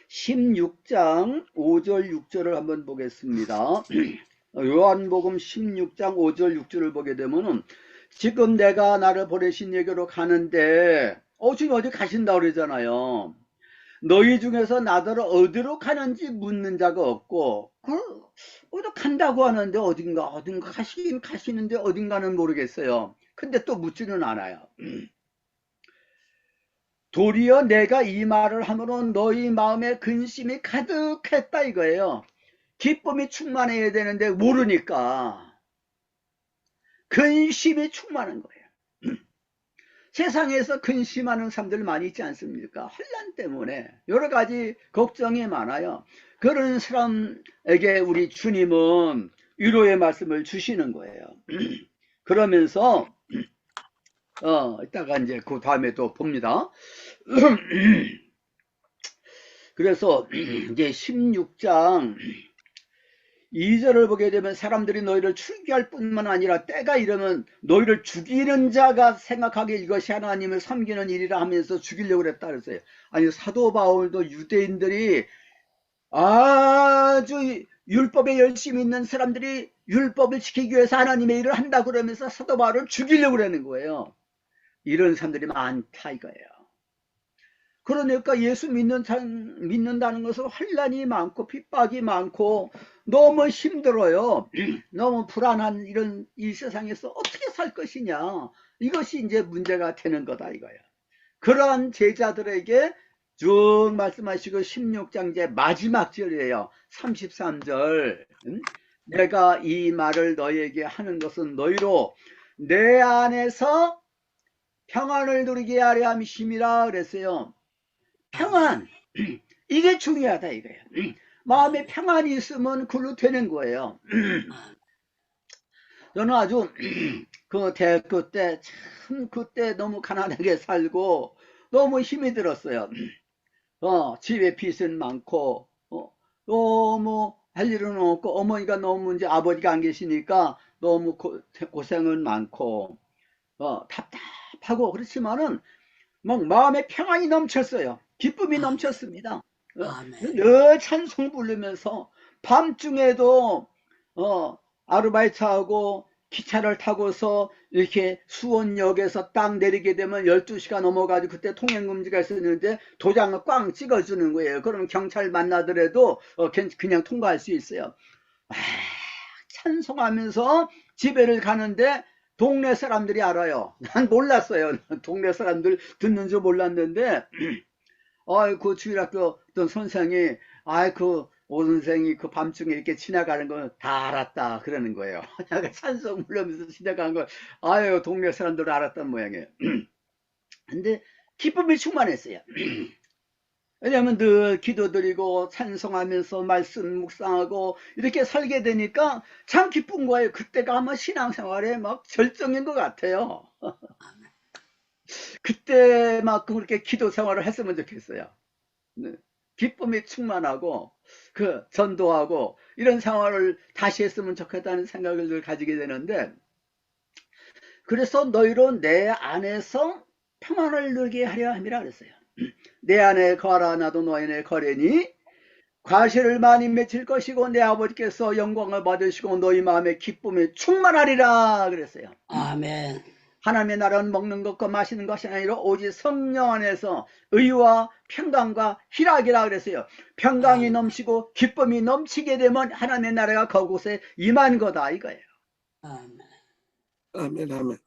16장 5절 6절을 한번 보겠습니다. 요한복음 16장 5절 6절을 보게 되면은 지금 내가 나를 보내신 에게로 가는데 지금 어디 가신다고 그러잖아요. 너희 중에서 나더러 어디로 가는지 묻는 자가 없고 어디 간다고 하는데 어딘가 가시긴 가시는데 어딘가는 모르겠어요. 근데 또 묻지는 않아요. 도리어 내가 이 말을 하므로 너희 마음에 근심이 가득했다 이거예요. 기쁨이 충만해야 되는데 모르니까 근심이 충만한 거예요. 세상에서 근심하는 사람들 많이 있지 않습니까? 환난 때문에 여러 가지 걱정이 많아요. 그런 사람에게 우리 주님은 위로의 말씀을 주시는 거예요. 그러면서 이따가 이제 그 다음에 또 봅니다. 그래서 이제 16장 2절을 보게 되면 사람들이 너희를 출교할 뿐만 아니라 때가 이르면 너희를 죽이는 자가 생각하기에 이것이 하나님을 섬기는 일이라 하면서 죽이려고 그랬다 그랬어요. 아니 사도 바울도 유대인들이 아주 율법에 열심히 있는 사람들이 율법을 지키기 위해서 하나님의 일을 한다고 그러면서 사도 바울을 죽이려고 그러는 거예요. 이런 사람들이 많다 이거예요. 그러니까 예수 믿는다는 것은 환난이 많고 핍박이 많고 너무 힘들어요. 너무 불안한 이런 이 세상에서 어떻게 살 것이냐. 이것이 이제 문제가 되는 거다 이거예요. 그러한 제자들에게 쭉 말씀하시고 16장 이제 마지막 절이에요. 33절. 내가 이 말을 너희에게 하는 것은 너희로 내 안에서 평안을 누리게 하려 함이심이라 그랬어요. 평안, 이게 중요하다 이거예요. 마음에 평안이 있으면 그걸로 되는 거예요. 저는 아주 그 대학교 때 참 그때 너무 가난하게 살고 너무 힘이 들었어요. 집에 빚은 많고 너무 할 일은 없고 어머니가 너무 이제 아버지가 안 계시니까 너무 고생은 많고 답답하고 그렇지만은 막 마음에 평안이 넘쳤어요. 기쁨이 넘쳤습니다. 늘 찬송 부르면서 밤중에도 아르바이트하고 기차를 타고서 이렇게 수원역에서 딱 내리게 되면 12시가 넘어가지고 그때 통행금지가 있었는데 도장을 꽝 찍어주는 거예요. 그러면 경찰 만나더라도 그냥 통과할 수 있어요. 찬송하면서 집에를 가는데 동네 사람들이 알아요. 난 몰랐어요. 동네 사람들 듣는 줄 몰랐는데 그 주일학교 어떤 선생이 오 선생이 그 밤중에 이렇게 지나가는 거 다 알았다 그러는 거예요. 찬송 부르면서 지나가는 걸 동네 사람들 알았단 모양이에요. 근데 기쁨이 충만했어요. 왜냐하면 늘 기도드리고 찬송하면서 말씀 묵상하고 이렇게 살게 되니까 참 기쁜 거예요. 그때가 아마 신앙생활에 막 절정인 것 같아요. 그때 막 그렇게 기도 생활을 했으면 좋겠어요. 기쁨이 충만하고 전도하고 이런 생활을 다시 했으면 좋겠다는 생각을 늘 가지게 되는데, 그래서 너희로 내 안에서 평안을 누리게 하려 함이라 그랬어요. 내 안에 거하라 나도 너희 안에 거하리니 과실을 많이 맺힐 것이고 내 아버지께서 영광을 받으시고 너희 마음에 기쁨이 충만하리라 그랬어요. 아멘. 하나님의 나라는 먹는 것과 마시는 것이 아니라 오직 성령 안에서 의와 평강과 희락이라 그랬어요. 평강이 아멘. 넘치고 기쁨이 넘치게 되면 하나님의 나라가 그곳에 임한 거다 이거예요. 아멘. 아멘, 아멘.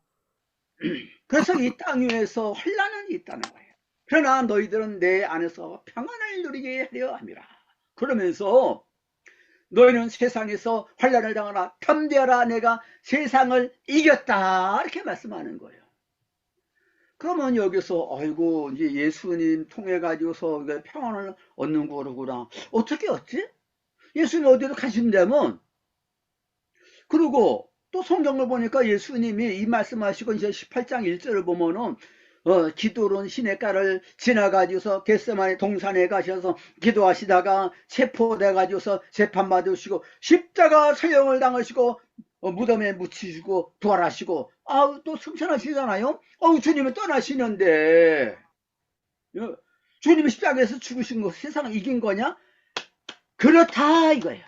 그래서 이 땅 위에서 환난은 있다는 거예요. 그러나 너희들은 내 안에서 평안을 누리게 하려 함이라. 그러면서 너희는 세상에서 환난을 당하라. 담대하라. 내가 세상을 이겼다. 이렇게 말씀하는 거예요. 그러면 여기서 아이고 이제 예수님 통해 가지고서 평안을 얻는 거구나. 어떻게 얻지? 예수님 어디로 가신다면, 그리고 또 성경을 보니까 예수님이 이 말씀하시고 이제 18장 1절을 보면은 기도론 시냇가를 지나가지고서 겟세마네 동산에 가셔서 기도하시다가 체포돼 가지고서 재판받으시고 십자가 사형을 당하시고 무덤에 묻히시고 부활하시고 또 승천하시잖아요. 주님은 떠나시는데 주님이 십자가에서 죽으신 거 세상을 이긴 거냐? 그렇다 이거예요.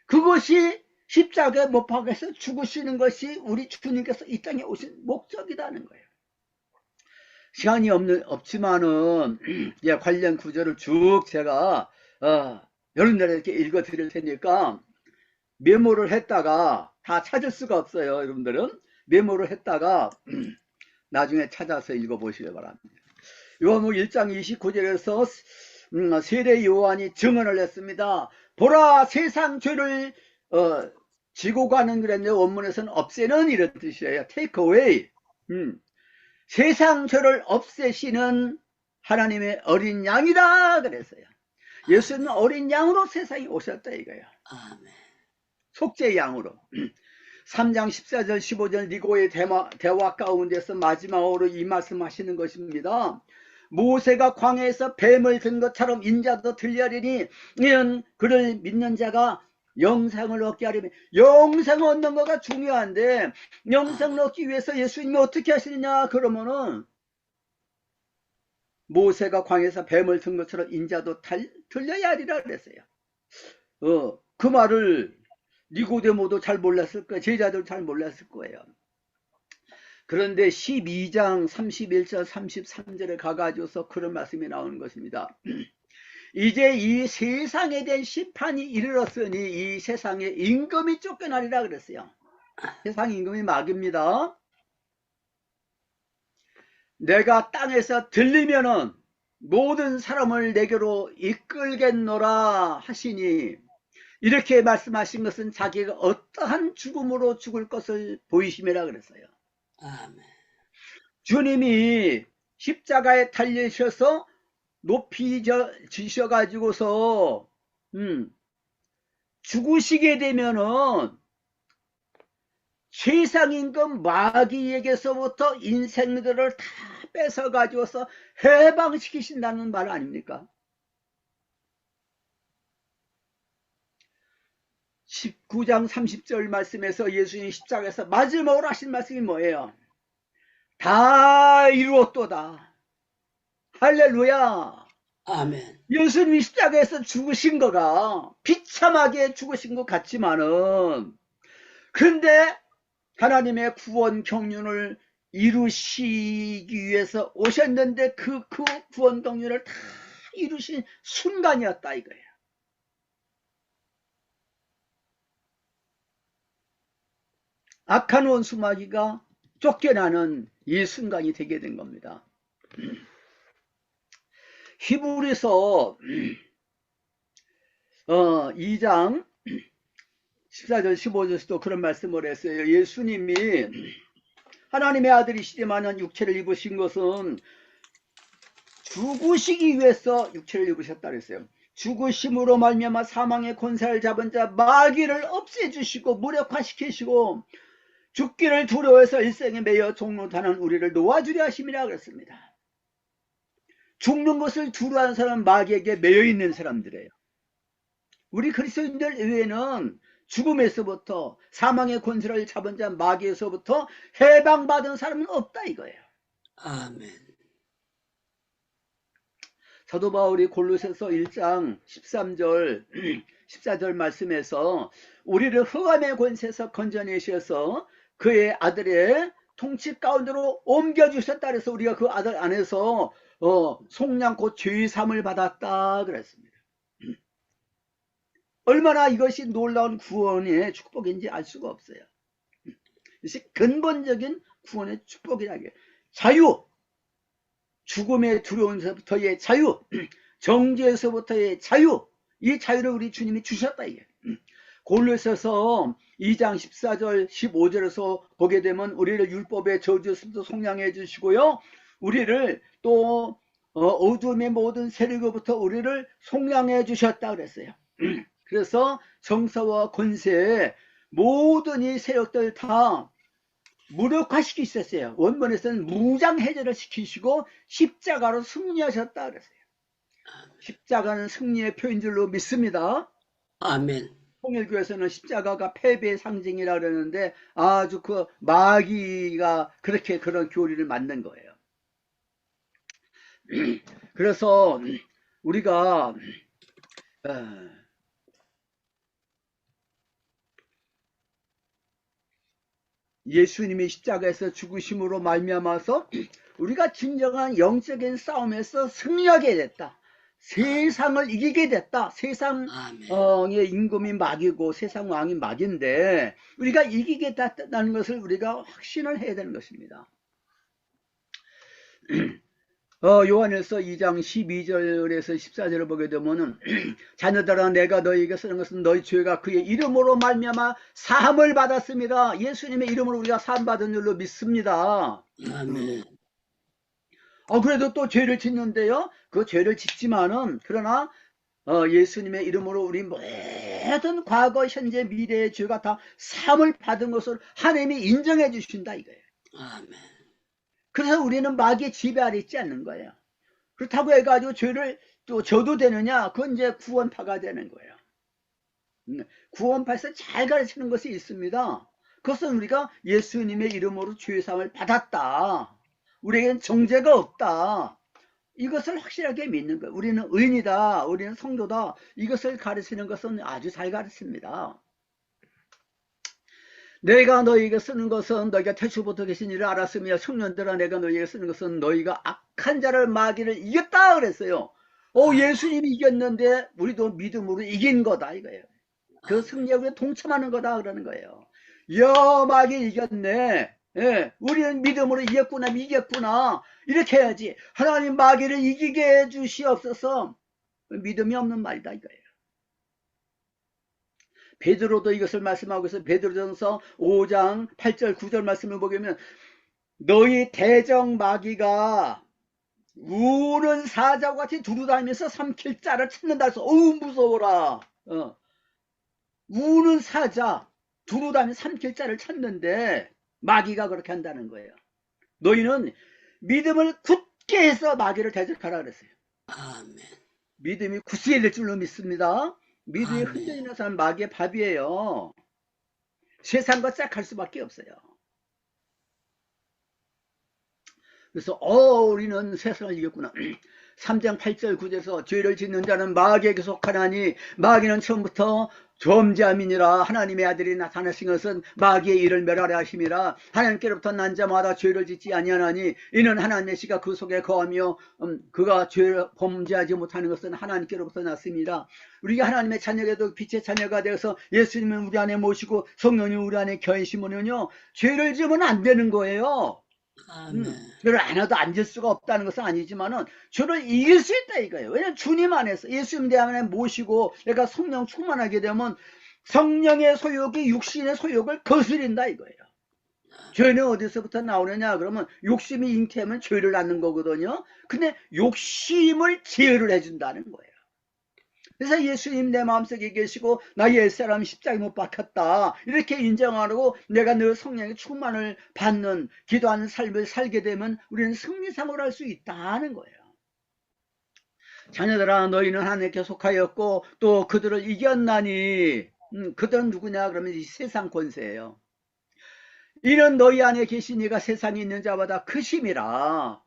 그것이 십자가에 못 박아서 죽으시는 것이 우리 주님께서 이 땅에 오신 목적이라는 거예요. 시간이 없지만은 관련 구절을 쭉 제가 여러분들에게 이렇게 읽어 드릴 테니까 메모를 했다가 다 찾을 수가 없어요. 여러분들은 메모를 했다가 나중에 찾아서 읽어 보시기 바랍니다. 요한복음 1장 29절에서 세례 요한이 증언을 했습니다. 보라, 세상 죄를 지고 가는 그랬는데 원문에서는 없애는 이런 뜻이에요. take away. 세상 죄를 없애시는 하나님의 어린 양이다 그랬어요. 예수는 어린 양으로 세상에 오셨다 이거예요. 아멘. 속죄 양으로. 3장 14절 15절 니고의 대화 가운데서 마지막으로 이 말씀하시는 것입니다. 모세가 광야에서 뱀을 든 것처럼 인자도 들려리니 이는 그를 믿는 자가 영생을 얻게 하려면, 영생을 얻는 거가 중요한데 영생을 얻기 위해서 예수님이 어떻게 하시느냐 그러면은 모세가 광야에서 뱀을 든 것처럼 인자도 들려야 하리라 그랬어요. 그 말을 니고데모도 잘 몰랐을 거예요. 제자들 잘 몰랐을 거예요. 그런데 12장 31절 33절에 가가지고서 그런 말씀이 나오는 것입니다. 이제 이 세상에 대한 심판이 이르렀으니 이 세상에 임금이 쫓겨나리라 그랬어요. 세상 임금이 마귀입니다. 내가 땅에서 들리면은 모든 사람을 내게로 이끌겠노라 하시니, 이렇게 말씀하신 것은 자기가 어떠한 죽음으로 죽을 것을 보이심이라 그랬어요. 아멘. 주님이 십자가에 달리셔서 높이 지셔가지고서 죽으시게 되면은 세상 임금 마귀에게서부터 인생들을 다 뺏어가지고서 해방시키신다는 말 아닙니까? 19장 30절 말씀에서 예수님 십자가에서 마지막으로 하신 말씀이 뭐예요? 다 이루었도다. 할렐루야. 아멘. 예수님이 십자가에서 죽으신 거가 비참하게 죽으신 것 같지만은, 근데 하나님의 구원 경륜을 이루시기 위해서 오셨는데 그 구원 경륜을 다 이루신 순간이었다 이거예요. 악한 원수 마귀가 쫓겨나는 이 순간이 되게 된 겁니다. 히브리서 2장 14절 15절에서도 그런 말씀을 했어요. 예수님이 하나님의 아들이시지만은 육체를 입으신 것은 죽으시기 위해서 육체를 입으셨다 그랬어요. 죽으심으로 말미암아 사망의 권세를 잡은 자 마귀를 없애주시고 무력화시키시고 죽기를 두려워해서 일생에 매여 종로타는 우리를 놓아주려 하심이라 그랬습니다. 죽는 것을 두려워하는 사람은 마귀에게 매여 있는 사람들이에요. 우리 그리스도인들 외에는 죽음에서부터 사망의 권세를 잡은 자 마귀에서부터 해방받은 사람은 없다 이거예요. 아멘. 사도 바울이 골로새서 1장 13절 14절 말씀에서 우리를 흑암의 권세에서 건져내셔서 그의 아들의 통치 가운데로 옮겨주셨다 그래서 우리가 그 아들 안에서 속량 곧 죄삼을 받았다 그랬습니다. 얼마나 이것이 놀라운 구원의 축복인지 알 수가 없어요. 이것이 근본적인 구원의 축복이라게. 자유, 죽음의 두려움에서부터의 자유, 정죄에서부터의 자유, 이 자유를 우리 주님이 주셨다 이게. 골로새서 2장 14절 15절에서 보게 되면 우리를 율법의 저주에서부터 속량해 주시고요, 우리를 또 어둠의 모든 세력으로부터 우리를 속량해 주셨다 그랬어요. 그래서 정사와 권세 모든 이 세력들 다 무력화시키셨어요. 원문에서는 무장해제를 시키시고 십자가로 승리하셨다 그랬어요. 십자가는 승리의 표인 줄로 믿습니다. 아멘. 통일교에서는 십자가가 패배의 상징이라 그러는데 아주 그 마귀가 그렇게 그런 교리를 만든 거예요. 그래서 우리가 예수님이 십자가에서 죽으심으로 말미암아서 우리가 진정한 영적인 싸움에서 승리하게 됐다. 세상을 이기게 됐다. 세상의 임금이 마귀고 세상 왕이 마귀인데 우리가 이기게 됐다는 것을 우리가 확신을 해야 되는 것입니다. 요한일서 2장 12절에서 14절을 보게 되면은 자녀들아 내가 너희에게 쓰는 것은 너희 죄가 그의 이름으로 말미암아 사함을 받았습니다. 예수님의 이름으로 우리가 사함 받은 줄로 믿습니다. 아멘. 그래도 또 죄를 짓는데요, 그 죄를 짓지만은 그러나 예수님의 이름으로 우리 모든 과거 현재 미래의 죄가 다 사함을 받은 것을 하나님이 인정해 주신다 이거예요. 아멘. 그래서 우리는 마귀의 지배 아래 있지 않는 거예요. 그렇다고 해가지고 죄를 또 져도 되느냐? 그건 이제 구원파가 되는 거예요. 구원파에서 잘 가르치는 것이 있습니다. 그것은 우리가 예수님의 이름으로 죄사함을 받았다. 우리에겐 정죄가 없다. 이것을 확실하게 믿는 거예요. 우리는 의인이다. 우리는 성도다. 이것을 가르치는 것은 아주 잘 가르칩니다. 내가 너희에게 쓰는 것은 너희가 태초부터 계신 일을 알았으며 청년들아 내가 너희에게 쓰는 것은 너희가 악한 자를 마귀를 이겼다 그랬어요. 예수님이 이겼는데 우리도 믿음으로 이긴 거다 이거예요. 그 승리에 우리가 동참하는 거다 그러는 거예요. 야 마귀 이겼네. 예, 우리는 믿음으로 이겼구나 이렇게 해야지. 하나님 마귀를 이기게 해주시옵소서. 믿음이 없는 말이다 이거예요. 베드로도 이것을 말씀하고 있어요. 베드로전서 5장 8절 9절 말씀을 보면 너희 대적 마귀가 우는 사자와 같이 두루다니면서 삼킬 자를 찾는다 해서 무서워라. 우는 사자 두루다니면서 삼킬 자를 찾는데 마귀가 그렇게 한다는 거예요. 너희는 믿음을 굳게 해서 마귀를 대적하라 그랬어요. 아멘. 믿음이 굳세게 될 줄로 믿습니다. 믿음이 아멘. 흔들리는 사람 마귀의 밥이에요. 세상과 짝할 수밖에 없어요. 그래서 우리는 세상을 이겼구나. 3장 8절 9절에서 죄를 짓는 자는 마귀에게 속하나니 마귀는 처음부터 점지함이니라. 하나님의 아들이 나타나신 것은 마귀의 일을 멸하려 하심이라. 하나님께로부터 난 자마다 죄를 짓지 아니하나니 이는 하나님의 씨가 그 속에 거하며 그가 죄를 범죄하지 못하는 것은 하나님께로부터 났습니다. 우리가 하나님의 자녀에도 빛의 자녀가 되어서 예수님을 우리 안에 모시고 성령님 우리 안에 거하시면요 죄를 지으면 안 되는 거예요. 죄를 안 해도 앉을 수가 없다는 것은 아니지만은 죄를 이길 수 있다 이거예요. 왜냐하면 주님 안에서 예수님 내 안에 모시고 내가 성령 충만하게 되면 성령의 소욕이 육신의 소욕을 거스린다 이거예요. 죄는 어디서부터 나오느냐 그러면 욕심이 잉태하면 죄를 낳는 거거든요. 근데 욕심을 제어를 해준다는 거예요. 그래서 예수님 내 마음속에 계시고 나 옛사람 십자가에 못 박혔다 이렇게 인정하고 내가 늘 성령의 충만을 받는 기도하는 삶을 살게 되면 우리는 승리상으로 할 수 있다는 거예요. 자녀들아 너희는 하나님께 속하였고 또 그들을 이겼나니 그들은 누구냐 그러면 이 세상 권세예요. 이는 너희 안에 계신 이가 세상에 있는 자보다 크심이라.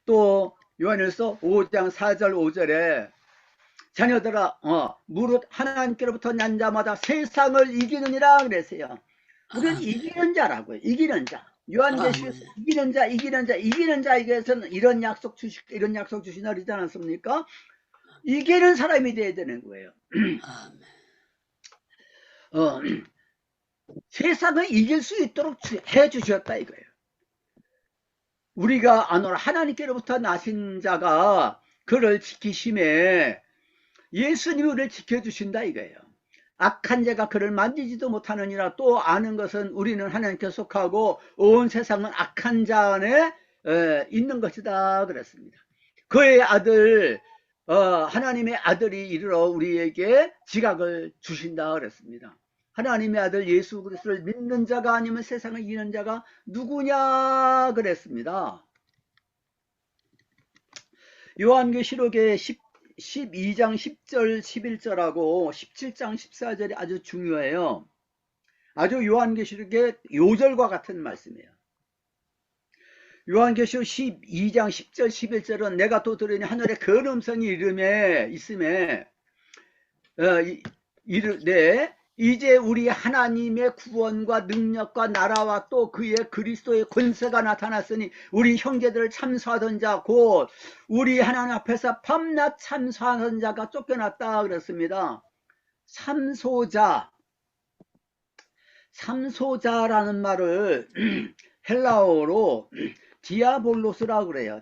또 요한일서 5장 4절 5절에 자녀들아 무릇 하나님께로부터 난 자마다 세상을 이기느니라 그랬어요. 우리는 아멘. 이기는 자라고요. 이기는 자. 요한계시에서 아멘. 이기는 자, 이기는 자, 이기는 자에게서는 이런 약속 주시나 그러지 않았습니까? 이기는 사람이 돼야 되는 거예요. 아멘. 어, 세상을 이길 수 있도록 해 주셨다 이거예요. 우리가 아노라 하나님께로부터 나신 자가 그를 지키심에 예수님이 우리를 지켜주신다 이거예요. 악한 자가 그를 만지지도 못하느니라. 또 아는 것은 우리는 하나님께 속하고 온 세상은 악한 자 안에 있는 것이다 그랬습니다. 그의 아들 하나님의 아들이 이르러 우리에게 지각을 주신다 그랬습니다. 하나님의 아들 예수 그리스도를 믿는 자가 아니면 세상을 이기는 자가 누구냐 그랬습니다. 요한계시록의 12장 10절 11절하고 17장 14절이 아주 중요해요. 아주 요한계시록의 요절과 같은 말씀이에요. 요한계시록 12장 10절 11절은 내가 또 들으니 하늘에 큰 음성이 있음에 이르되 이제 우리 하나님의 구원과 능력과 나라와 또 그의 그리스도의 권세가 나타났으니 우리 형제들을 참소하던 자 곧 우리 하나님 앞에서 밤낮 참소하던 자가 쫓겨났다 그랬습니다. 참소자라는 말을 헬라어로 디아볼로스라고 그래요.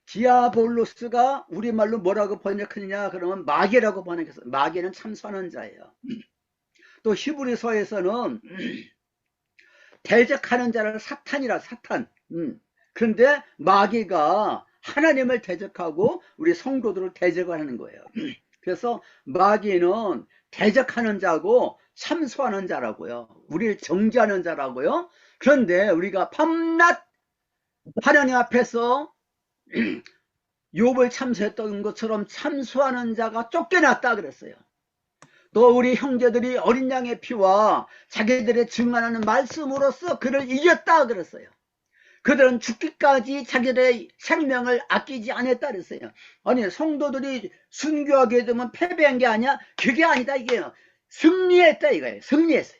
디아볼로스가 우리말로 뭐라고 번역하느냐 그러면 마귀라고 번역했어요. 마귀는 참소하는 자예요. 또 히브리서에서는 대적하는 자를 사탄이라 사탄. 그런데 마귀가 하나님을 대적하고 우리 성도들을 대적을 하는 거예요. 그래서 마귀는 대적하는 자고 참소하는 자라고요. 우리를 정죄하는 자라고요. 그런데 우리가 밤낮 하나님 앞에서 욥을 참소했던 것처럼 참소하는 자가 쫓겨났다 그랬어요. 또 우리 형제들이 어린 양의 피와 자기들의 증언하는 말씀으로써 그를 이겼다 그랬어요. 그들은 죽기까지 자기들의 생명을 아끼지 않았다 그랬어요. 아니 성도들이 순교하게 되면 패배한 게 아니야? 그게 아니다 이게요. 승리했다 이거예요. 승리했어요.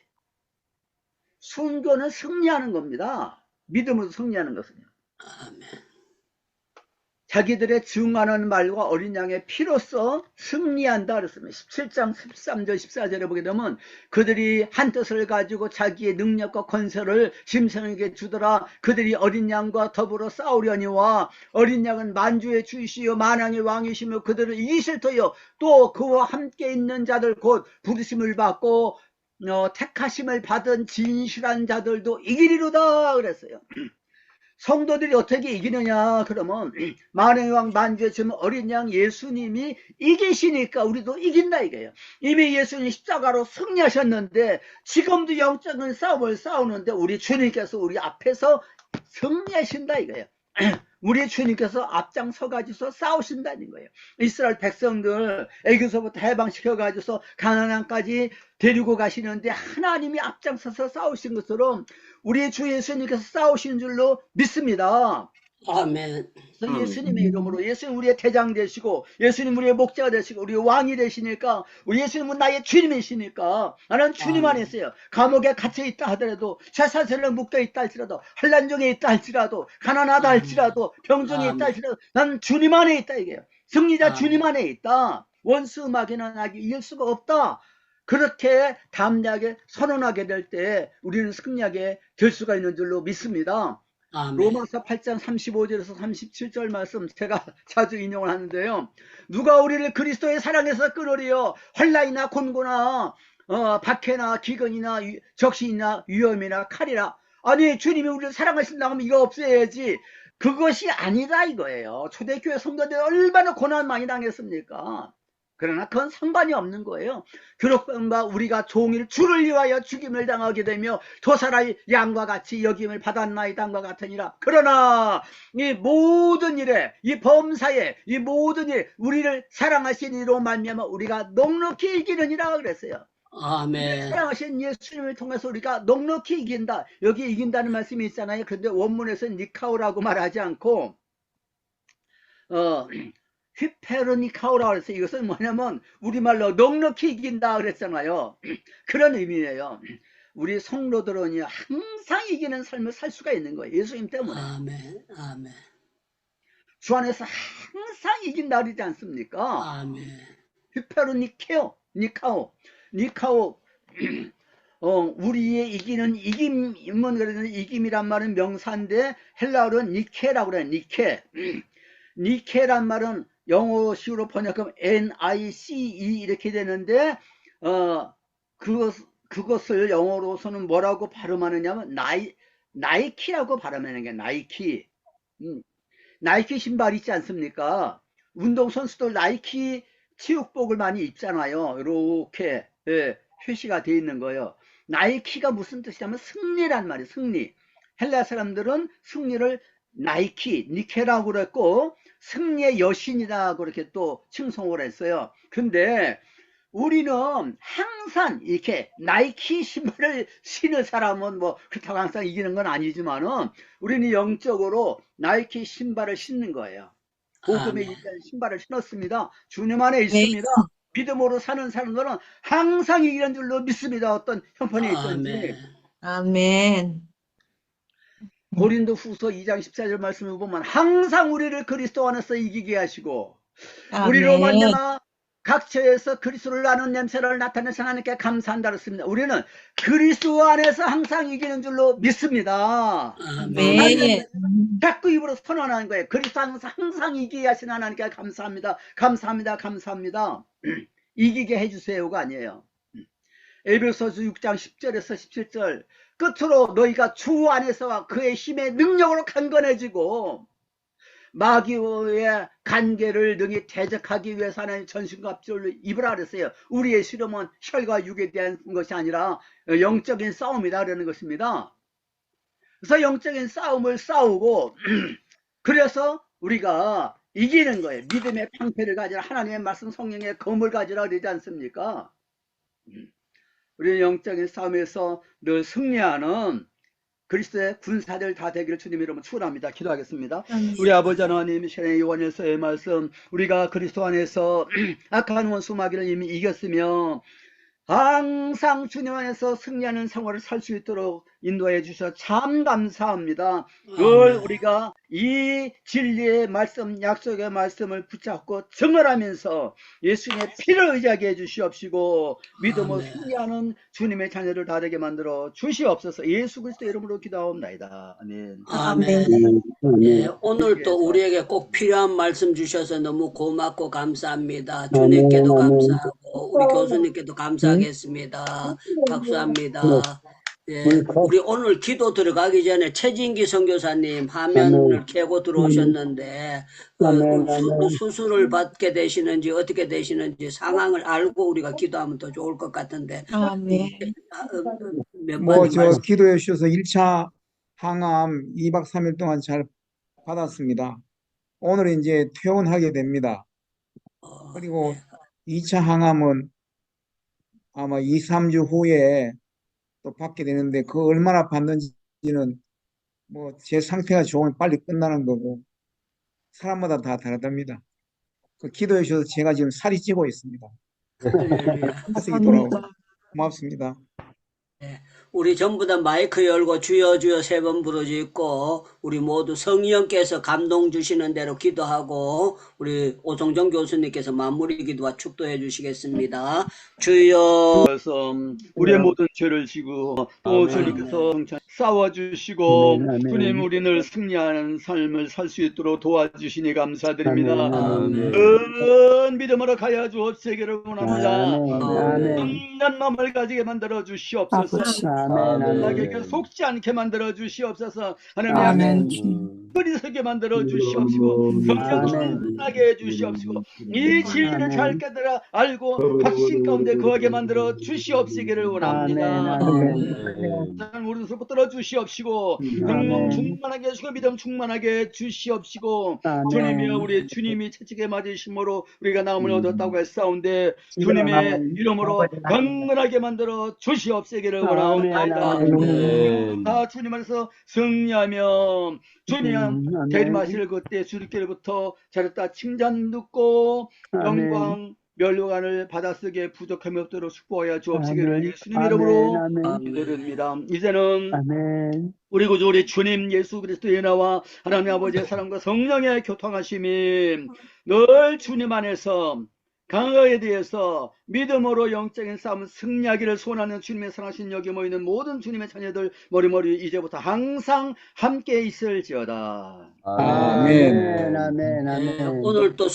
순교는 승리하는 겁니다. 믿음으로 승리하는 것은요. 아멘. 자기들의 증언하는 말과 어린 양의 피로써 승리한다 그랬습니다. 17장 13절 14절에 보게 되면 그들이 한 뜻을 가지고 자기의 능력과 권세를 짐승에게 주더라. 그들이 어린 양과 더불어 싸우려니와 어린 양은 만주의 주이시요 만왕의 왕이시며 그들을 이기실 터요 또 그와 함께 있는 자들 곧 부르심을 받고 택하심을 받은 진실한 자들도 이기리로다 그랬어요. 성도들이 어떻게 이기느냐 그러면 만왕의 왕 만주의 주 어린 양 예수님이 이기시니까 우리도 이긴다 이거예요. 이미 예수님 십자가로 승리하셨는데 지금도 영적인 싸움을 싸우는데 우리 주님께서 우리 앞에서 승리하신다 이거예요. 우리 주님께서 앞장서 가지고서 싸우신다는 거예요. 이스라엘 백성들 애굽에서부터 해방시켜 가지고서 가나안까지 데리고 가시는데 하나님이 앞장서서 싸우신 것처럼 우리 주 예수님께서 싸우신 줄로 믿습니다. 아멘. 예수님의 이름으로 예수님 우리의 대장 되시고 예수님 우리의 목자가 되시고 우리의 왕이 되시니까 우리 예수님은 나의 주님이시니까 나는 주님 안에 있어요. 감옥에 갇혀 있다 하더라도 쇠사슬에 묶여 있다 할지라도 환난 중에 있다 할지라도 가난하다 할지라도 병중에 있다 할지라도 나는 주님 안에 있다 이게요. 승리자 주님 안에 있다. 원수 마귀는 나에게 이길 수가 없다. 그렇게 담대하게 선언하게 될 때 우리는 승리하게 될 수가 있는 줄로 믿습니다. 아멘. 로마서 8장 35절에서 37절 말씀 제가 자주 인용을 하는데요. 누가 우리를 그리스도의 사랑에서 끊으리요 환난이나 곤고나 박해나 기근이나 적신이나 위험이나 칼이라. 아니 주님이 우리를 사랑하신다고 하면 이거 없애야지. 그것이 아니다 이거예요. 초대교회 성도들이 얼마나 고난 많이 당했습니까? 그러나 그건 상관이 없는 거예요. 그렇건가 우리가 종일 주를 위하여 죽임을 당하게 되며 도살할 양과 같이 여김을 받았나이다과 같으니라. 그러나 이 모든 일에 이 범사에 이 모든 일 우리를 사랑하신 이로 말미암아 우리가 넉넉히 이기느니라 그랬어요. 아멘. 사랑하신 예수님을 통해서 우리가 넉넉히 이긴다. 여기 이긴다는 말씀이 있잖아요. 그런데 원문에서는 니카오라고 말하지 않고 휘페르니카오라고 그랬어요. 이것은 뭐냐면 우리말로 넉넉히 이긴다 그랬잖아요. 그런 의미예요. 우리 성도들은 항상 이기는 삶을 살 수가 있는 거예요. 예수님 때문에. 아멘. 아멘. 주 안에서 항상 이긴다 그러지 않습니까? 아멘. 히페로 니카오. 우리의 이기는 이김은 그래도 이김이란 말은 명사인데 헬라어로는 니케라고 그래요. 니케란 말은 영어식으로 번역하면 NICE 이렇게 되는데 그것을 영어로서는 뭐라고 발음하느냐면 나이키라고 발음하는 게 나이키. 나이키 신발 있지 않습니까? 운동선수들 나이키 체육복을 많이 입잖아요. 이렇게 표시가 되어 있는 거예요. 나이키가 무슨 뜻이냐면 승리란 말이에요. 승리. 헬라 사람들은 승리를 니케라고 그랬고 승리의 여신이라고 그렇게 또 칭송을 했어요. 근데 우리는 항상 이렇게 나이키 신발을 신은 사람은 뭐 그렇다고 항상 이기는 건 아니지만은 우리는 영적으로 나이키 신발을 신는 거예요. 복음에 아멘. 있는 신발을 신었습니다. 주님 안에 있습니다. 믿음으로 사는 사람들은 항상 이기는 줄로 믿습니다. 어떤 형편이 있든지. 아멘. 아멘. 고린도 후서 2장 14절 말씀을 보면 항상 우리를 그리스도 안에서 이기게 하시고 우리로 말미암아 각처에서 그리스도를 아는 냄새를 나타내서 하나님께 감사한다 그랬습니다. 우리는 그리스도 안에서 항상 이기는 줄로 믿습니다. 아멘. 자꾸 입으로 선언하는 거예요. 그리스도 안에서 항상 이기게 하신 하나님께 감사합니다. 감사합니다. 이기게 해주세요가 아니에요. 에베소서 6장 10절에서 17절 끝으로 너희가 주 안에서와 그의 힘의 능력으로 강건해지고 마귀의 관계를 능히 대적하기 위해서 하나님 전신갑주를 입으라 그랬어요. 우리의 실험은 혈과 육에 대한 것이 아니라 영적인 싸움이다 그러는 것입니다. 그래서 영적인 싸움을 싸우고 그래서 우리가 이기는 거예요. 믿음의 방패를 가지라, 하나님의 말씀 성령의 검을 가지라 그러지 않습니까? 우리는 영적인 싸움에서 늘 승리하는 그리스도의 군사들 다 되기를 주님 이름으로 축원합니다. 기도하겠습니다. 우리 아버지 하나님, 이 시간에 요한일서의 말씀, 우리가 그리스도 안에서 악한 원수 마귀를 이미 이겼으며 항상 주님 안에서 승리하는 생활을 살 수 있도록 인도해 주셔서 참 감사합니다. 늘 우리가 이 진리의 말씀, 약속의 말씀을 붙잡고 증언하면서 예수님의 피를 의지하게 해주시옵시고 믿음으로 승리하는 주님의 자녀를 다 되게 만들어 주시옵소서. 예수 그리스도 이름으로 기도하옵나이다. 아멘. 아멘. 예, 오늘 또 우리에게 꼭 필요한 말씀 주셔서 너무 고맙고 감사합니다. 주님께도 감사하고 우리 교수님께도 감사하겠습니다. 박수합니다. 예, 우리 오늘 기도 들어가기 전에 최진기 선교사님 화면을 켜고 들어오셨는데 수술을 받게 되시는지 어떻게 되시는지 상황을 알고 우리가 기도하면 더 좋을 것 같은데. 저 기도해 주셔서 1차 항암 2박 3일 동안 잘 받았습니다. 오늘 이제 퇴원하게 됩니다. 그리고 2차 항암은 아마 2, 3주 후에 또 받게 되는데 그 얼마나 받는지는 뭐 제 상태가 좋으면 빨리 끝나는 거고 사람마다 다 다르답니다. 그 기도해 주셔서 제가 지금 살이 찌고 있습니다. 하색이 돌아오고 고맙습니다. 네, 우리 전부 다 마이크 열고 주여 주여 3번 부르짖고 우리 모두 성령께서 감동 주시는 대로 기도하고 우리 오성정 교수님께서 마무리 기도와 축도해 주시겠습니다. 주여. 우리의 모든 죄를 지고 또 주님께서 싸워주시고 주님 우리를 승리하는 삶을 살 수 있도록 도와주시니 감사드립니다. 큰 믿음으로 가야 주옵시기를 원합니다. 강한 마음을 가지게 만들어 주시옵소서. 나에게 속지 않게 만들어 주시옵소서. 하나님 그리스도게 만들어 주시옵시고 성령 충만하게 해주시옵시고 이 진리를 잘 깨달아 알고 확신 가운데 거하게 만들어 주시옵시기를 원합니다. 오른손 붙들어 주시옵시고 성령 충만하게 해주시고 믿음 충만하게 해주시옵시고 주님이여 우리 주님이 채찍에 맞으심으로 우리가 나음을 얻었다고 했사온데 주님의 이름으로 강건하게 만들어 주시옵시기를 원하옵나이다. 다 주님 안에서 승리하며 주님 대림하실 그때 주님께로부터 잘했다 칭찬 듣고 영광 멸류관을 받아쓰기에 부족함이 없도록 축복하여 주옵시기를 예수님 이름으로 기도드립니다. 이제는 우리 구주 우리 주님 예수 그리스도의 은혜와 하나님 아버지의 사랑과 성령의 교통하심이 늘 주님 안에서 강하게 대해서 믿음으로 영적인 싸움 승리하기를 소원하는 주님의 사랑하신 여기 모이는 모든 주님의 자녀들 머리머리 이제부터 항상 함께 있을지어다. 아멘. 오늘 또